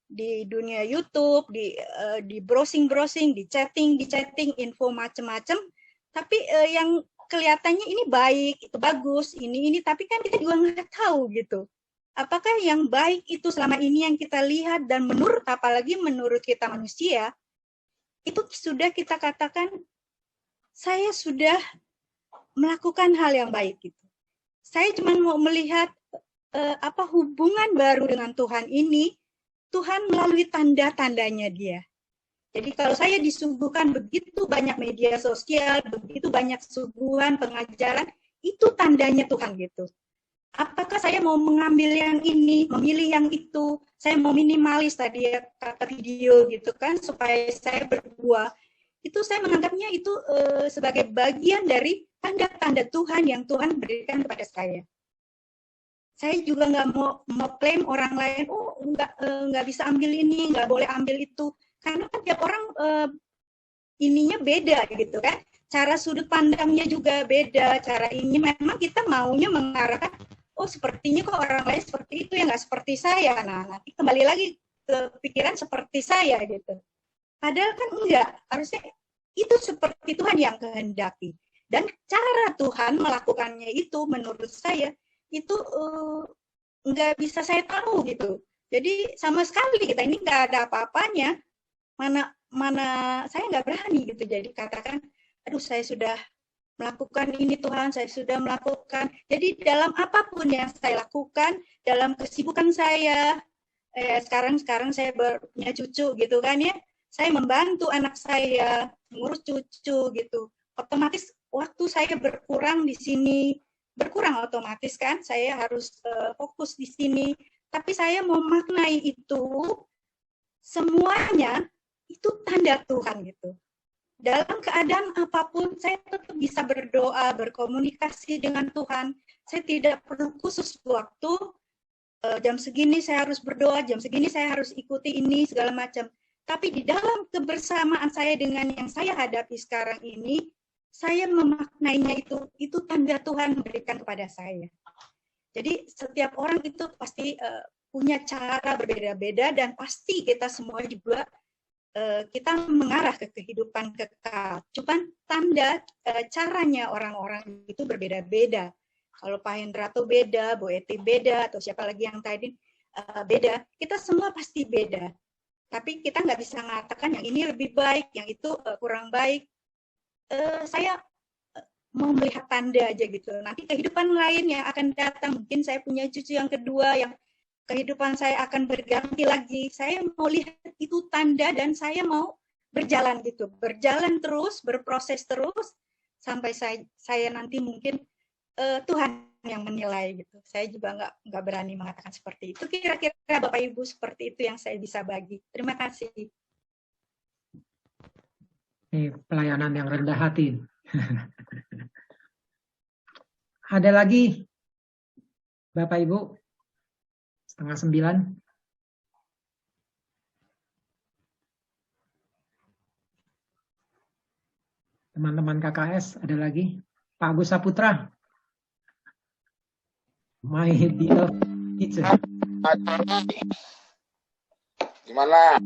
Di dunia YouTube, di browsing-browsing, di chatting, info macam-macam. Tapi yang kelihatannya ini baik, itu bagus, ini, tapi kan kita juga nggak tahu gitu. Apakah yang baik itu selama ini yang kita lihat dan apalagi menurut kita manusia, itu sudah kita katakan, saya sudah melakukan hal yang baik gitu. Saya cuma mau melihat apa hubungan baru dengan Tuhan ini, Tuhan melalui tanda-tandanya dia. Jadi kalau saya disuguhkan begitu banyak media sosial, begitu banyak suguhan pengajaran, itu tandanya Tuhan gitu. Apakah saya mau mengambil yang ini, memilih yang itu, saya mau minimalis tadi ya kata video gitu kan, supaya saya berbuah. Itu saya menganggapnya itu sebagai bagian dari tanda-tanda Tuhan yang Tuhan berikan kepada saya. Saya juga nggak mau klaim orang lain, oh nggak bisa ambil ini, nggak boleh ambil itu, karena kan tiap orang ininya beda gitu kan, cara sudut pandangnya juga beda, cara ini memang kita maunya mengarahkan, oh sepertinya kok orang lain seperti itu ya nggak seperti saya, nah nanti kembali lagi ke pikiran seperti saya gitu. Padahal kan enggak, harusnya itu seperti Tuhan yang kehendaki. Dan cara Tuhan melakukannya itu menurut saya itu nggak bisa saya tahu gitu. Jadi sama sekali kita ini nggak ada apa-apanya. Mana saya nggak berani gitu. Jadi katakan, aduh saya sudah melakukan ini Tuhan, saya sudah melakukan. Jadi dalam apapun yang saya lakukan, dalam kesibukan saya, sekarang saya punya cucu gitu kan ya, saya membantu anak saya ngurus cucu gitu. Otomatis waktu saya berkurang di sini, berkurang otomatis kan, saya harus fokus di sini. Tapi saya memaknai itu semuanya itu tanda Tuhan gitu. Dalam keadaan apapun saya tetap bisa berdoa, berkomunikasi dengan Tuhan. Saya tidak perlu khusus waktu jam segini saya harus berdoa, jam segini saya harus ikuti ini segala macam. Tapi di dalam kebersamaan saya dengan yang saya hadapi sekarang ini, saya memaknainya itu tanda Tuhan memberikan kepada saya. Jadi setiap orang itu pasti punya cara berbeda-beda dan pasti kita semua juga kita mengarah ke kehidupan kekal. Cuman tanda caranya orang-orang itu berbeda-beda. Kalau Pak Hendrato beda, Bu Eti beda, atau siapa lagi yang tadi beda, kita semua pasti beda. Tapi kita nggak bisa mengatakan yang ini lebih baik, yang itu kurang baik. Saya mau melihat tanda aja gitu. Nanti kehidupan lain yang akan datang, mungkin saya punya cucu yang kedua, yang kehidupan saya akan berganti lagi. Saya mau lihat itu tanda dan saya mau berjalan gitu. Berjalan terus, berproses terus, sampai saya nanti mungkin Tuhan yang menilai gitu. Saya juga nggak berani mengatakan seperti itu. Kira-kira Bapak Ibu seperti itu yang saya bisa bagi. Terima kasih. Ini pelayanan yang rendah hati. Ada lagi, Bapak Ibu? 8:30. Teman-teman KKS, ada lagi? Pak Agus Saputra. My beloved teacher. Gimana?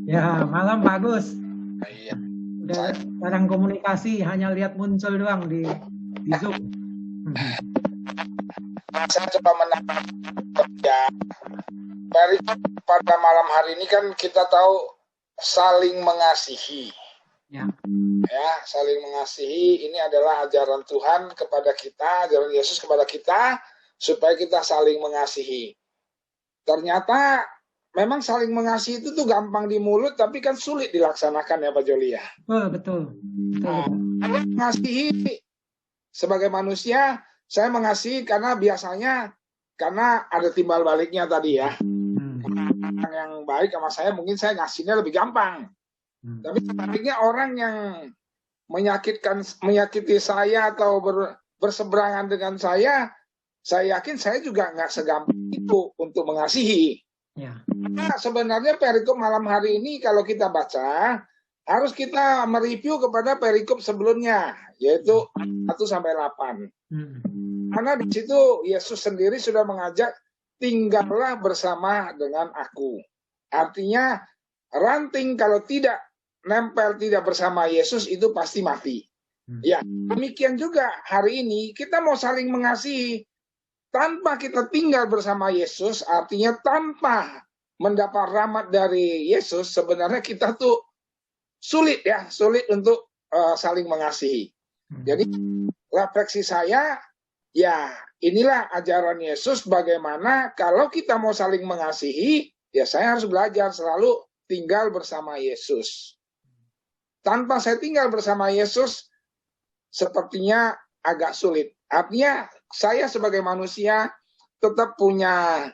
Ya, malam Pak Agus. Iya. Udah jarang komunikasi, hanya lihat muncul doang di Zoom. Saya coba menambah ya. Pada malam hari ini kan kita tahu saling mengasihi. Ya. Ya, saling mengasihi ini adalah ajaran Tuhan kepada kita, ajaran Yesus kepada kita supaya kita saling mengasihi. Ternyata memang saling mengasihi itu tuh gampang di mulut tapi kan sulit dilaksanakan ya Pak Joli ya. Betul. Mengasihi sebagai manusia, saya mengasihi karena biasanya karena ada timbal baliknya tadi ya. Orang yang baik sama saya mungkin saya ngasihnya lebih gampang. Tapi sebaliknya orang yang menyakiti saya atau berseberangan dengan saya yakin saya juga nggak segampang itu untuk mengasihi. Ya. Nah, sebenarnya perikop malam hari ini kalau kita baca harus kita mereview kepada perikop sebelumnya yaitu 1-8. Karena di situ Yesus sendiri sudah mengajak tinggallah bersama dengan aku. Artinya ranting kalau tidak nempel tidak bersama Yesus itu pasti mati. Ya, demikian juga hari ini kita mau saling mengasihi tanpa kita tinggal bersama Yesus, artinya tanpa mendapat rahmat dari Yesus, sebenarnya kita tuh sulit untuk saling mengasihi. Jadi refleksi saya, ya inilah ajaran Yesus bagaimana kalau kita mau saling mengasihi, ya saya harus belajar selalu tinggal bersama Yesus. Tanpa saya tinggal bersama Yesus, sepertinya agak sulit. Artinya saya sebagai manusia tetap punya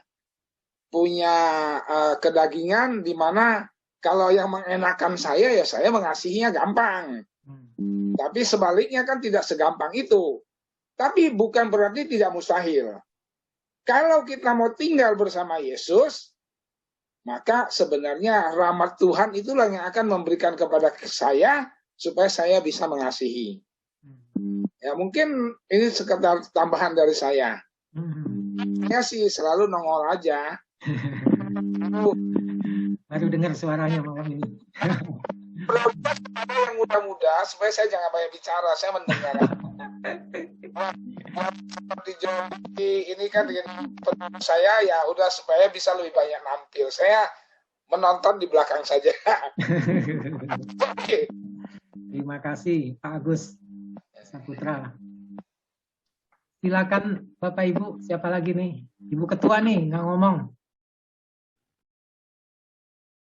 kedagingan di mana kalau yang mengenakan saya ya saya mengasihinya gampang. Tapi sebaliknya kan tidak segampang itu. Tapi bukan berarti tidak mustahil. Kalau kita mau tinggal bersama Yesus, maka sebenarnya rahmat Tuhan itulah yang akan memberikan kepada saya supaya saya bisa mengasihi. Ya mungkin ini sekedar tambahan dari saya. Saya sih selalu nongol aja. Baru dengar suaranya malam ini. Ada yang muda-muda supaya saya jangan banyak bicara, saya mendengar. Seperti Jody ini kan dengan penuh saya ya udah supaya bisa lebih banyak nampil. Saya menonton di belakang saja. Oke. Terima kasih Pak Agus Saputra. Silakan Bapak Ibu, siapa lagi nih? Ibu Ketua nih nggak ngomong.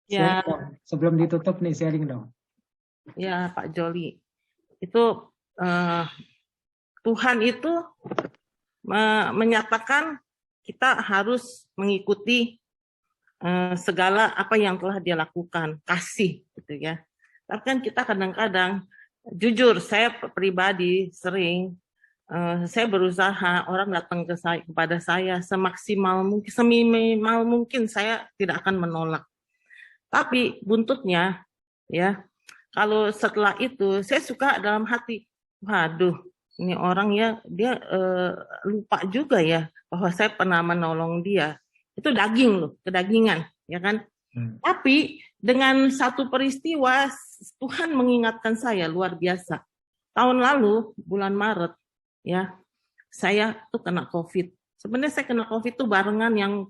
Ya. Sebelum ditutup nih sharing dong. Ya Pak Joli, itu Tuhan itu menyatakan kita harus mengikuti segala apa yang telah Dia lakukan, kasih gitu ya. Tapi kan kita kadang-kadang, jujur saya pribadi sering saya berusaha orang datang kepada saya semaksimal mungkin, seminimal mungkin saya tidak akan menolak. Tapi buntutnya ya, kalau setelah itu saya suka dalam hati, waduh, ini orang ya dia lupa juga ya bahwa saya pernah menolong dia. Itu daging loh, kedagingan, ya kan? Tapi dengan satu peristiwa Tuhan mengingatkan saya luar biasa. Tahun lalu bulan Maret ya, saya tuh kena COVID. Sebenarnya saya kena COVID tuh barengan yang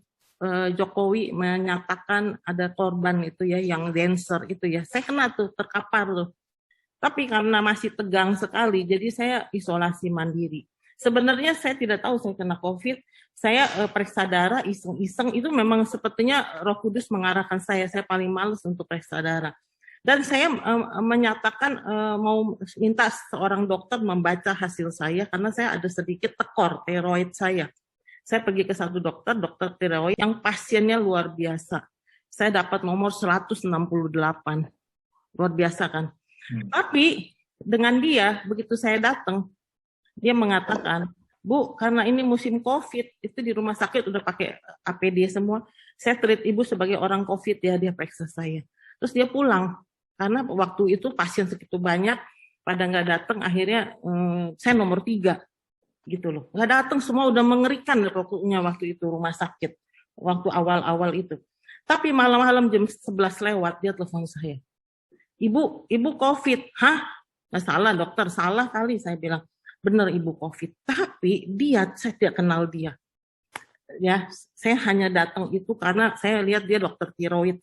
Jokowi menyatakan ada korban itu ya, yang dancer itu ya. Saya kena tuh, terkapar tuh. Tapi karena masih tegang sekali, jadi saya isolasi mandiri. Sebenarnya saya tidak tahu saya kena COVID. Saya periksa darah iseng-iseng, itu memang sepertinya Roh Kudus mengarahkan saya paling males untuk periksa darah. Dan saya menyatakan mau minta seorang dokter membaca hasil saya karena saya ada sedikit tekor tiroid saya. Saya pergi ke satu dokter tiroid yang pasiennya luar biasa. Saya dapat nomor 168. Luar biasa kan? Tapi dengan dia, begitu saya datang, dia mengatakan, Bu, karena ini musim COVID, itu di rumah sakit udah pakai APD semua, saya treat ibu sebagai orang COVID ya, dia periksa saya. Terus dia pulang. Karena waktu itu pasien segitu banyak, pada nggak datang, akhirnya saya nomor 3, gitu loh. Nggak datang, semua udah mengerikan pokoknya waktu itu rumah sakit, waktu awal-awal itu. Tapi malam-malam jam 11 lewat, dia telepon saya. Ibu COVID. Hah? Nggak salah dokter, salah kali, saya bilang. Benar ibu COVID. Tapi saya tidak kenal dia. Ya, saya hanya datang itu karena saya lihat dia dokter tiroid.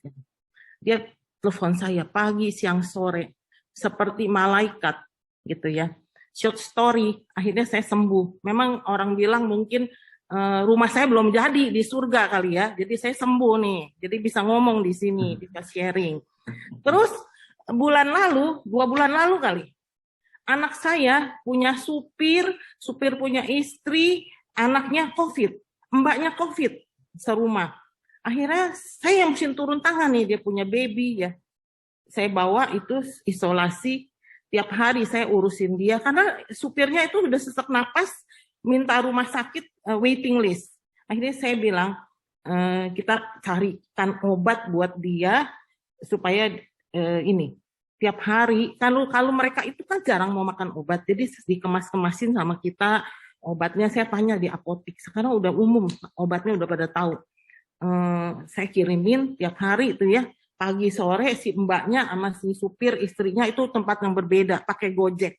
Dia telepon saya pagi, siang, sore, seperti malaikat, gitu ya. Short story, akhirnya saya sembuh. Memang orang bilang mungkin rumah saya belum jadi di surga kali ya, jadi saya sembuh nih, jadi bisa ngomong di sini, bisa sharing. Terus 2 bulan lalu kali, anak saya punya supir punya istri, anaknya COVID, mbaknya COVID, serumah. Akhirnya saya yang mesti turun tangan nih, dia punya baby ya. Saya bawa itu isolasi, tiap hari saya urusin dia, karena supirnya itu udah sesak napas, minta rumah sakit waiting list. Akhirnya saya bilang, kita carikan obat buat dia, supaya tiap hari, kalau mereka itu kan jarang mau makan obat, jadi dikemas-kemasin sama kita, obatnya saya tanya di apotik, sekarang udah umum, obatnya udah pada tahu. Saya kirimin tiap hari itu ya, pagi sore si mbaknya sama si supir istrinya itu tempat yang berbeda, pakai Gojek.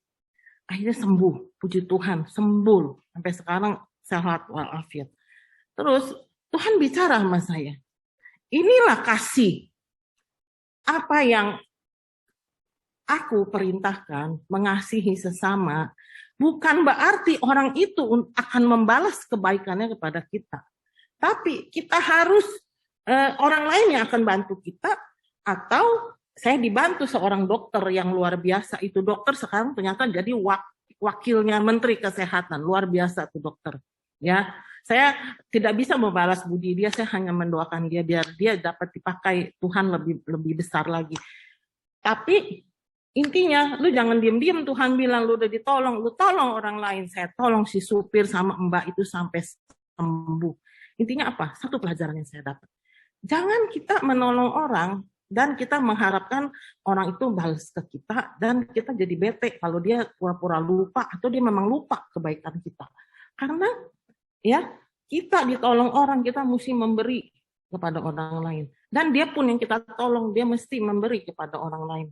Akhirnya sembuh, puji Tuhan, sembuh sampai sekarang sehat walafiat. Terus Tuhan bicara sama saya, inilah kasih. Apa yang aku perintahkan, mengasihi sesama, bukan berarti orang itu akan membalas kebaikannya kepada kita. Tapi kita harus orang lain yang akan bantu kita, atau saya dibantu seorang dokter yang luar biasa. Itu dokter sekarang ternyata jadi wakilnya Menteri Kesehatan, luar biasa tuh dokter. Ya, saya tidak bisa membalas budi dia, saya hanya mendoakan dia biar dia dapat dipakai Tuhan lebih besar lagi. Tapi intinya, lu jangan diem-diem, Tuhan bilang lu udah ditolong, lu tolong orang lain. Saya tolong si supir sama mbak itu sampai sembuh. Intinya apa? Satu pelajaran yang saya dapat. Jangan kita menolong orang dan kita mengharapkan orang itu balas ke kita dan kita jadi bete kalau dia pura-pura lupa atau dia memang lupa kebaikan kita. Karena ya kita ditolong orang, kita mesti memberi kepada orang lain. Dan dia pun yang kita tolong, dia mesti memberi kepada orang lain.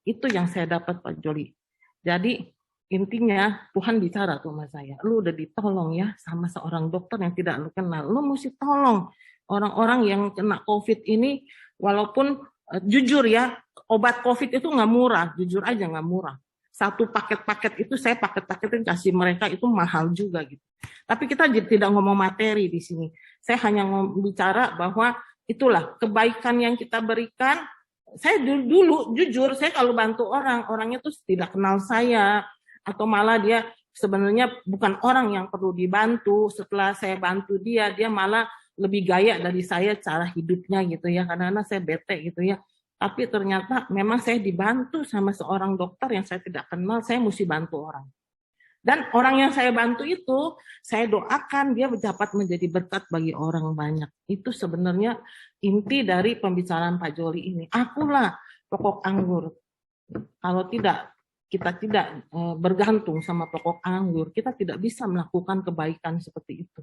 Itu yang saya dapat Pak Joli. Jadi intinya Tuhan bicara tuh sama saya, lu udah ditolong ya sama seorang dokter yang tidak lu kenal, lu mesti tolong orang-orang yang kena COVID ini, walaupun jujur ya, obat COVID itu nggak murah, jujur aja nggak murah. Satu paket-paket itu saya paket-paketin kasih mereka itu mahal juga gitu. Tapi kita tidak ngomong materi di sini. Saya hanya bicara bahwa itulah kebaikan yang kita berikan. Saya dulu jujur, saya kalau bantu orangnya tuh tidak kenal saya, atau malah dia sebenarnya bukan orang yang perlu dibantu. Setelah saya bantu dia malah lebih gaya dari saya cara hidupnya gitu ya, karena saya bete gitu ya. Tapi ternyata memang saya dibantu sama seorang dokter yang saya tidak kenal, saya mesti bantu orang. Dan orang yang saya bantu itu, saya doakan dia dapat menjadi berkat bagi orang banyak. Itu sebenarnya inti dari pembicaraan Pak Joli ini. Akulah pokok anggur. Kalau kita tidak bergantung sama pokok anggur, kita tidak bisa melakukan kebaikan seperti itu.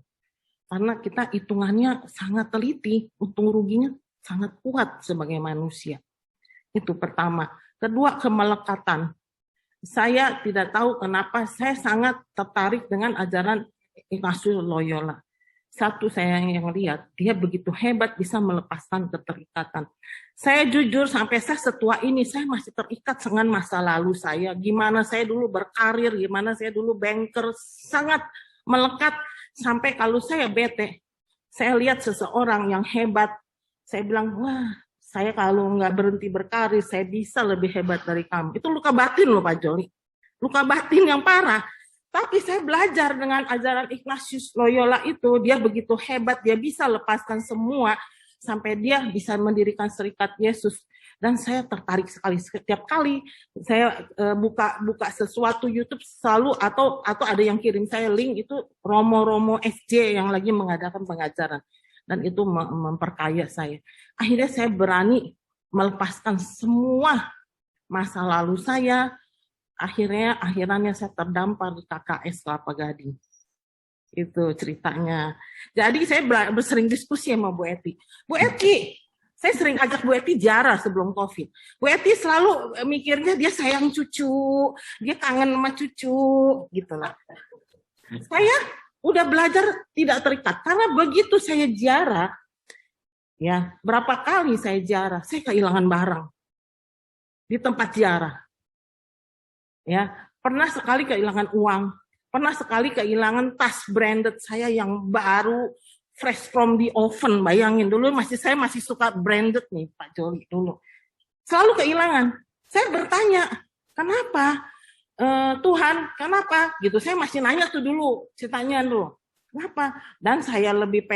Karena kita hitungannya sangat teliti, untung ruginya sangat kuat sebagai manusia. Itu pertama. Kedua, kemelekatan. Saya tidak tahu kenapa saya sangat tertarik dengan ajaran Ignatius Loyola. Satu, saya yang lihat, dia begitu hebat bisa melepaskan keterikatan. Saya jujur sampai saya setua ini, saya masih terikat dengan masa lalu saya. Gimana saya dulu berkarir, gimana saya dulu banker, sangat melekat. Sampai kalau saya bete, saya lihat seseorang yang hebat, saya bilang, wah, saya kalau nggak berhenti berkarir, saya bisa lebih hebat dari kamu. Itu luka batin loh Pak Joli. Luka batin yang parah. Tapi saya belajar dengan ajaran Ignatius Loyola itu, dia begitu hebat, dia bisa lepaskan semua, sampai dia bisa mendirikan Serikat Yesus. Dan saya tertarik sekali. Setiap kali saya buka sesuatu YouTube selalu, atau ada yang kirim saya link, itu Romo SJ yang lagi mengadakan pengajaran. Dan itu memperkaya saya. Akhirnya saya berani melepaskan semua masa lalu saya. Akhirnya saya terdampar di KKS Kelapa Gading. Itu ceritanya. Jadi saya sering diskusi sama Bu Eti. Bu Eti, saya sering ajak Bu Eti ziarah sebelum COVID. Bu Eti selalu mikirnya dia sayang cucu, dia kangen sama cucu, gitu lah. Saya udah belajar tidak terikat, karena begitu saya ziarah, ya berapa kali saya ziarah, saya kehilangan barang di tempat ziarah. Ya, pernah sekali kehilangan uang, pernah sekali kehilangan tas branded saya yang baru, fresh from the oven. Bayangin dulu, saya masih suka branded nih Pak Joli dulu. Selalu kehilangan. Saya bertanya, kenapa? Tuhan, kenapa? Gitu. Saya masih nanya tuh dulu, ceritanya dulu. Kenapa? Dan saya lebih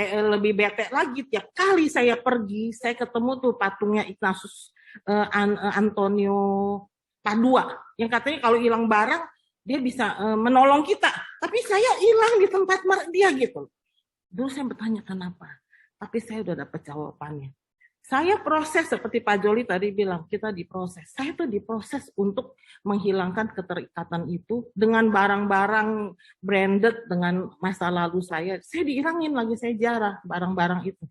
bete lagi, tiap kali saya pergi, saya ketemu tuh patungnya Ignatius Antonio Padua, yang katanya kalau hilang barang dia bisa menolong kita. Tapi saya hilang di tempat dia gitu. Dulu saya bertanya kenapa, tapi saya udah dapat jawabannya. Saya proses seperti Pak Joli tadi bilang, kita diproses. Saya tuh diproses untuk menghilangkan keterikatan itu dengan barang-barang branded dengan masa lalu saya. Saya dihilangin lagi, saya jarah barang-barang itu.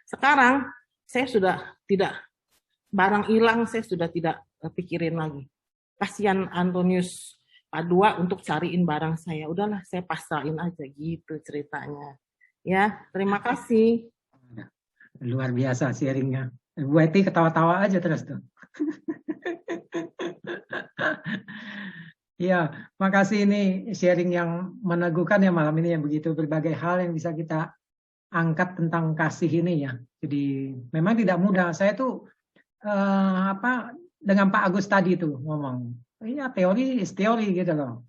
Sekarang saya sudah tidak, barang hilang saya sudah tidak pikirin lagi. Kasihan Antonius Padua untuk cariin barang saya. Udahlah, saya pasrahin aja gitu ceritanya. Ya, terima kasih. Luar biasa sharingnya. Bu Eti ketawa-tawa aja terus tuh. Ya, makasih ini sharing yang meneguhkan ya malam ini, yang begitu berbagai hal yang bisa kita angkat tentang kasih ini ya. Jadi memang tidak mudah. Saya tuh dengan Pak Agus tadi tuh ngomong, iya teori is teori gitu loh.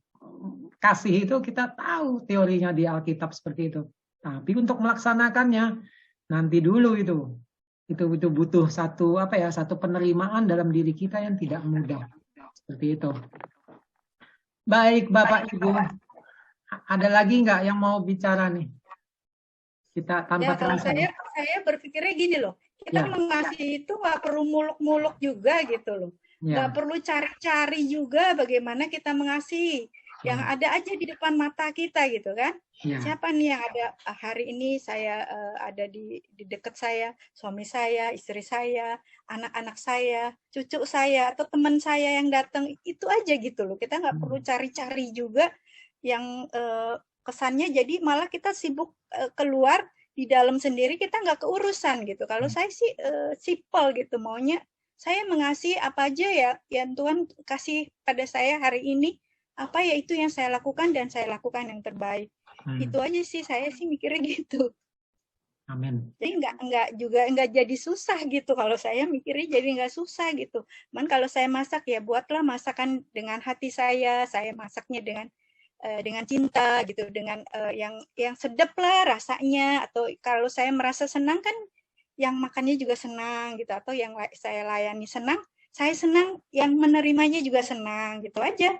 Kasih itu kita tahu teorinya di Alkitab seperti itu. Tapi untuk melaksanakannya nanti dulu itu butuh satu penerimaan dalam diri kita yang tidak mudah seperti itu. Baik Bapak Ibu, ada lagi nggak yang mau bicara nih? Kita tanpa terasa. Saya berpikirnya gini loh, kita mengasihi itu nggak perlu muluk-muluk juga gitu loh, nggak perlu cari-cari juga bagaimana kita mengasihi. Yang ada aja di depan mata kita gitu kan. Siapa nih yang ada hari ini saya ada di dekat saya, suami saya, istri saya, anak-anak saya, cucu saya, atau teman saya yang datang, itu aja gitu loh. Kita nggak perlu cari-cari juga yang kesannya jadi malah kita sibuk keluar, di dalam sendiri kita nggak keurusan gitu. Kalau saya sih simple gitu, maunya saya mengasihi apa aja ya yang Tuhan kasih pada saya hari ini, apa ya itu yang saya lakukan, dan saya lakukan yang terbaik. Itu aja sih, saya sih mikirnya gitu. Amin. Jadi nggak jadi susah gitu. Kalau saya mikirnya jadi nggak susah gitu. Man kalau saya masak ya buatlah masakan dengan hati saya masaknya dengan cinta gitu, dengan yang sedap lah rasanya. Atau kalau saya merasa senang kan, yang makannya juga senang gitu. Atau yang saya layani senang, saya senang, yang menerimanya juga senang gitu aja.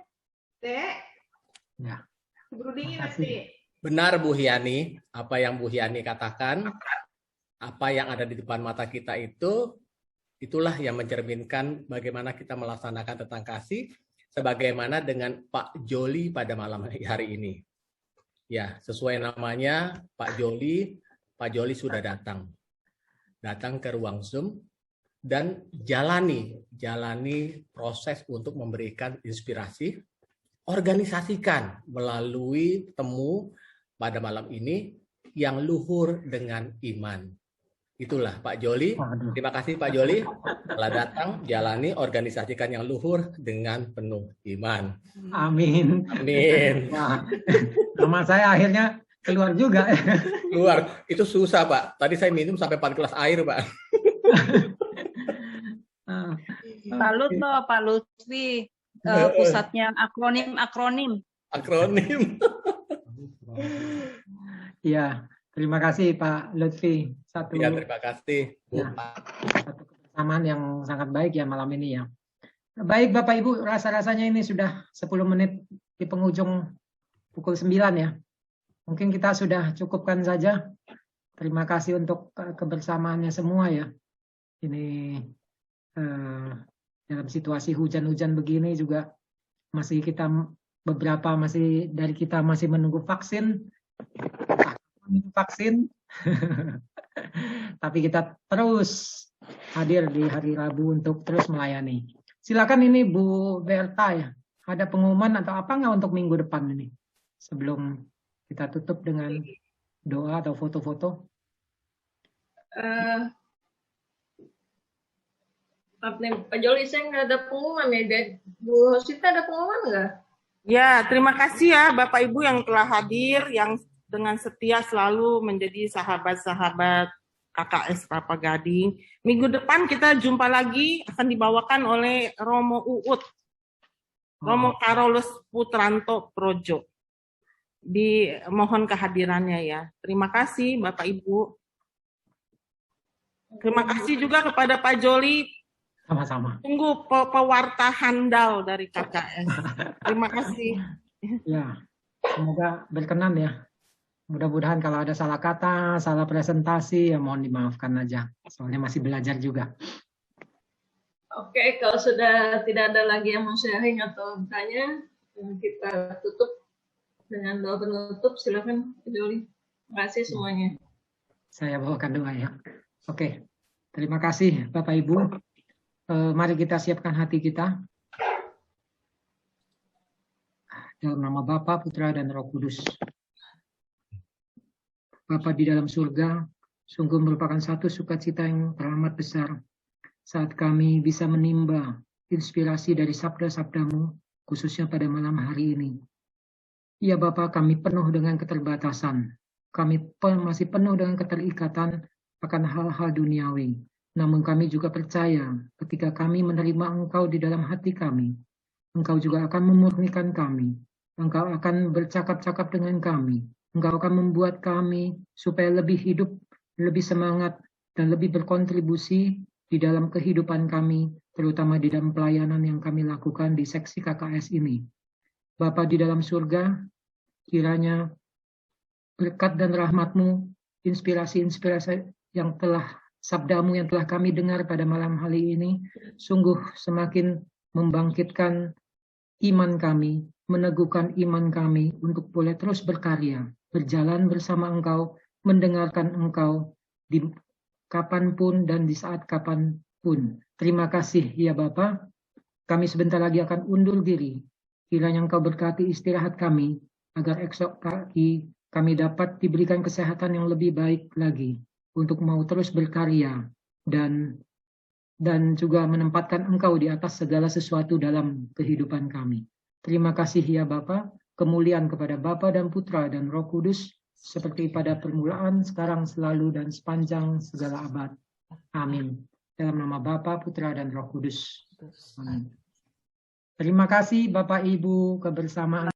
Ya. Keburu dingin nanti. Benar Bu Hiani, apa yang Bu Hiani katakan, apa yang ada di depan mata kita itulah yang mencerminkan bagaimana kita melaksanakan tentang kasih, sebagaimana dengan Pak Joli pada malam hari ini. Ya, sesuai namanya Pak Joli sudah datang ke ruang Zoom dan jalani proses untuk memberikan inspirasi, organisasikan melalui temu pada malam ini yang luhur dengan iman. Itulah Pak Joli. Terima kasih Pak Joli telah datang, jalani, organisasikan yang luhur dengan penuh iman. Amin. Amin. Nah, nama saya akhirnya keluar juga. Keluar. Itu susah Pak. Tadi saya minum sampai 4 gelas air Pak. Pak Lutfi, Pak Lutfi, pusatnya akronim. Akronim. Ya, terima kasih Pak Lutfi. Ya, terima kasih. Satu kebersamaan yang sangat baik ya malam ini ya. Baik Bapak Ibu, rasa-rasanya ini sudah 10 menit di penghujung pukul 9 ya. Mungkin kita sudah cukupkan saja. Terima kasih untuk kebersamaannya semua ya. Ini dalam situasi hujan-hujan begini juga masih kita beberapa masih dari kita masih menunggu vaksin. Tapi kita terus hadir di hari Rabu untuk terus melayani. Silakan ini Bu Berta ya. Ada pengumuman atau apa nggak untuk minggu depan ini? Sebelum kita tutup dengan doa atau foto-foto. Pak Joli, saya nggak ada pengumuman ya. Bu Hosita ada pengumuman nggak? Ya, terima kasih ya Bapak Ibu yang telah hadir, yang dengan setia selalu menjadi sahabat-sahabat KKS Kelapa Gading. Minggu depan kita jumpa lagi, akan dibawakan oleh Romo Uut, Romo Karolus Putranto Projo. Dimohon kehadirannya ya. Terima kasih Bapak Ibu. Terima kasih juga kepada Pak Joli. Sama-sama. Tunggu pewarta handal dari KKS. Terima kasih. Ya, semoga berkenan ya. Mudah-mudahan kalau ada salah kata, salah presentasi, ya mohon dimaafkan aja. Soalnya masih belajar juga. Oke, kalau sudah tidak ada lagi yang mau sharing atau bertanya, kita tutup dengan doa penutup. Silakan, Joli. Terima kasih semuanya. Saya bawakan doa ya. Oke, terima kasih Bapak Ibu. Mari kita siapkan hati kita. Dalam nama Bapa, Putra, dan Roh Kudus. Bapa di dalam surga, sungguh merupakan satu sukacita yang teramat besar saat kami bisa menimba inspirasi dari sabda-sabdamu, khususnya pada malam hari ini. Ya Bapa, kami penuh dengan keterbatasan. Kami masih penuh dengan keterikatan akan hal-hal duniawi. Namun kami juga percaya ketika kami menerima Engkau di dalam hati kami, Engkau juga akan memurnikan kami. Engkau akan bercakap-cakap dengan kami. Engkau akan membuat kami supaya lebih hidup, lebih semangat, dan lebih berkontribusi di dalam kehidupan kami, terutama di dalam pelayanan yang kami lakukan di seksi KKS ini. Bapa di dalam surga, kiranya berkat dan rahmat-Mu, inspirasi-inspirasi yang telah, sabdamu yang telah kami dengar pada malam hari ini, sungguh semakin membangkitkan iman kami, meneguhkan iman kami untuk boleh terus berkarya, berjalan bersama Engkau, mendengarkan Engkau di kapanpun dan di saat kapanpun. Terima kasih ya Bapa. Kami sebentar lagi akan undur diri. Kiranya Engkau berkati istirahat kami, agar esok pagi kami dapat diberikan kesehatan yang lebih baik lagi untuk mau terus berkarya dan juga menempatkan Engkau di atas segala sesuatu dalam kehidupan kami. Terima kasih ya Bapa. Kemuliaan kepada Bapa dan Putra dan Roh Kudus, seperti pada permulaan, sekarang, selalu, dan sepanjang segala abad. Amin. Dalam nama Bapa, Putra, dan Roh Kudus. Amin. Terima kasih Bapak Ibu kebersamaan.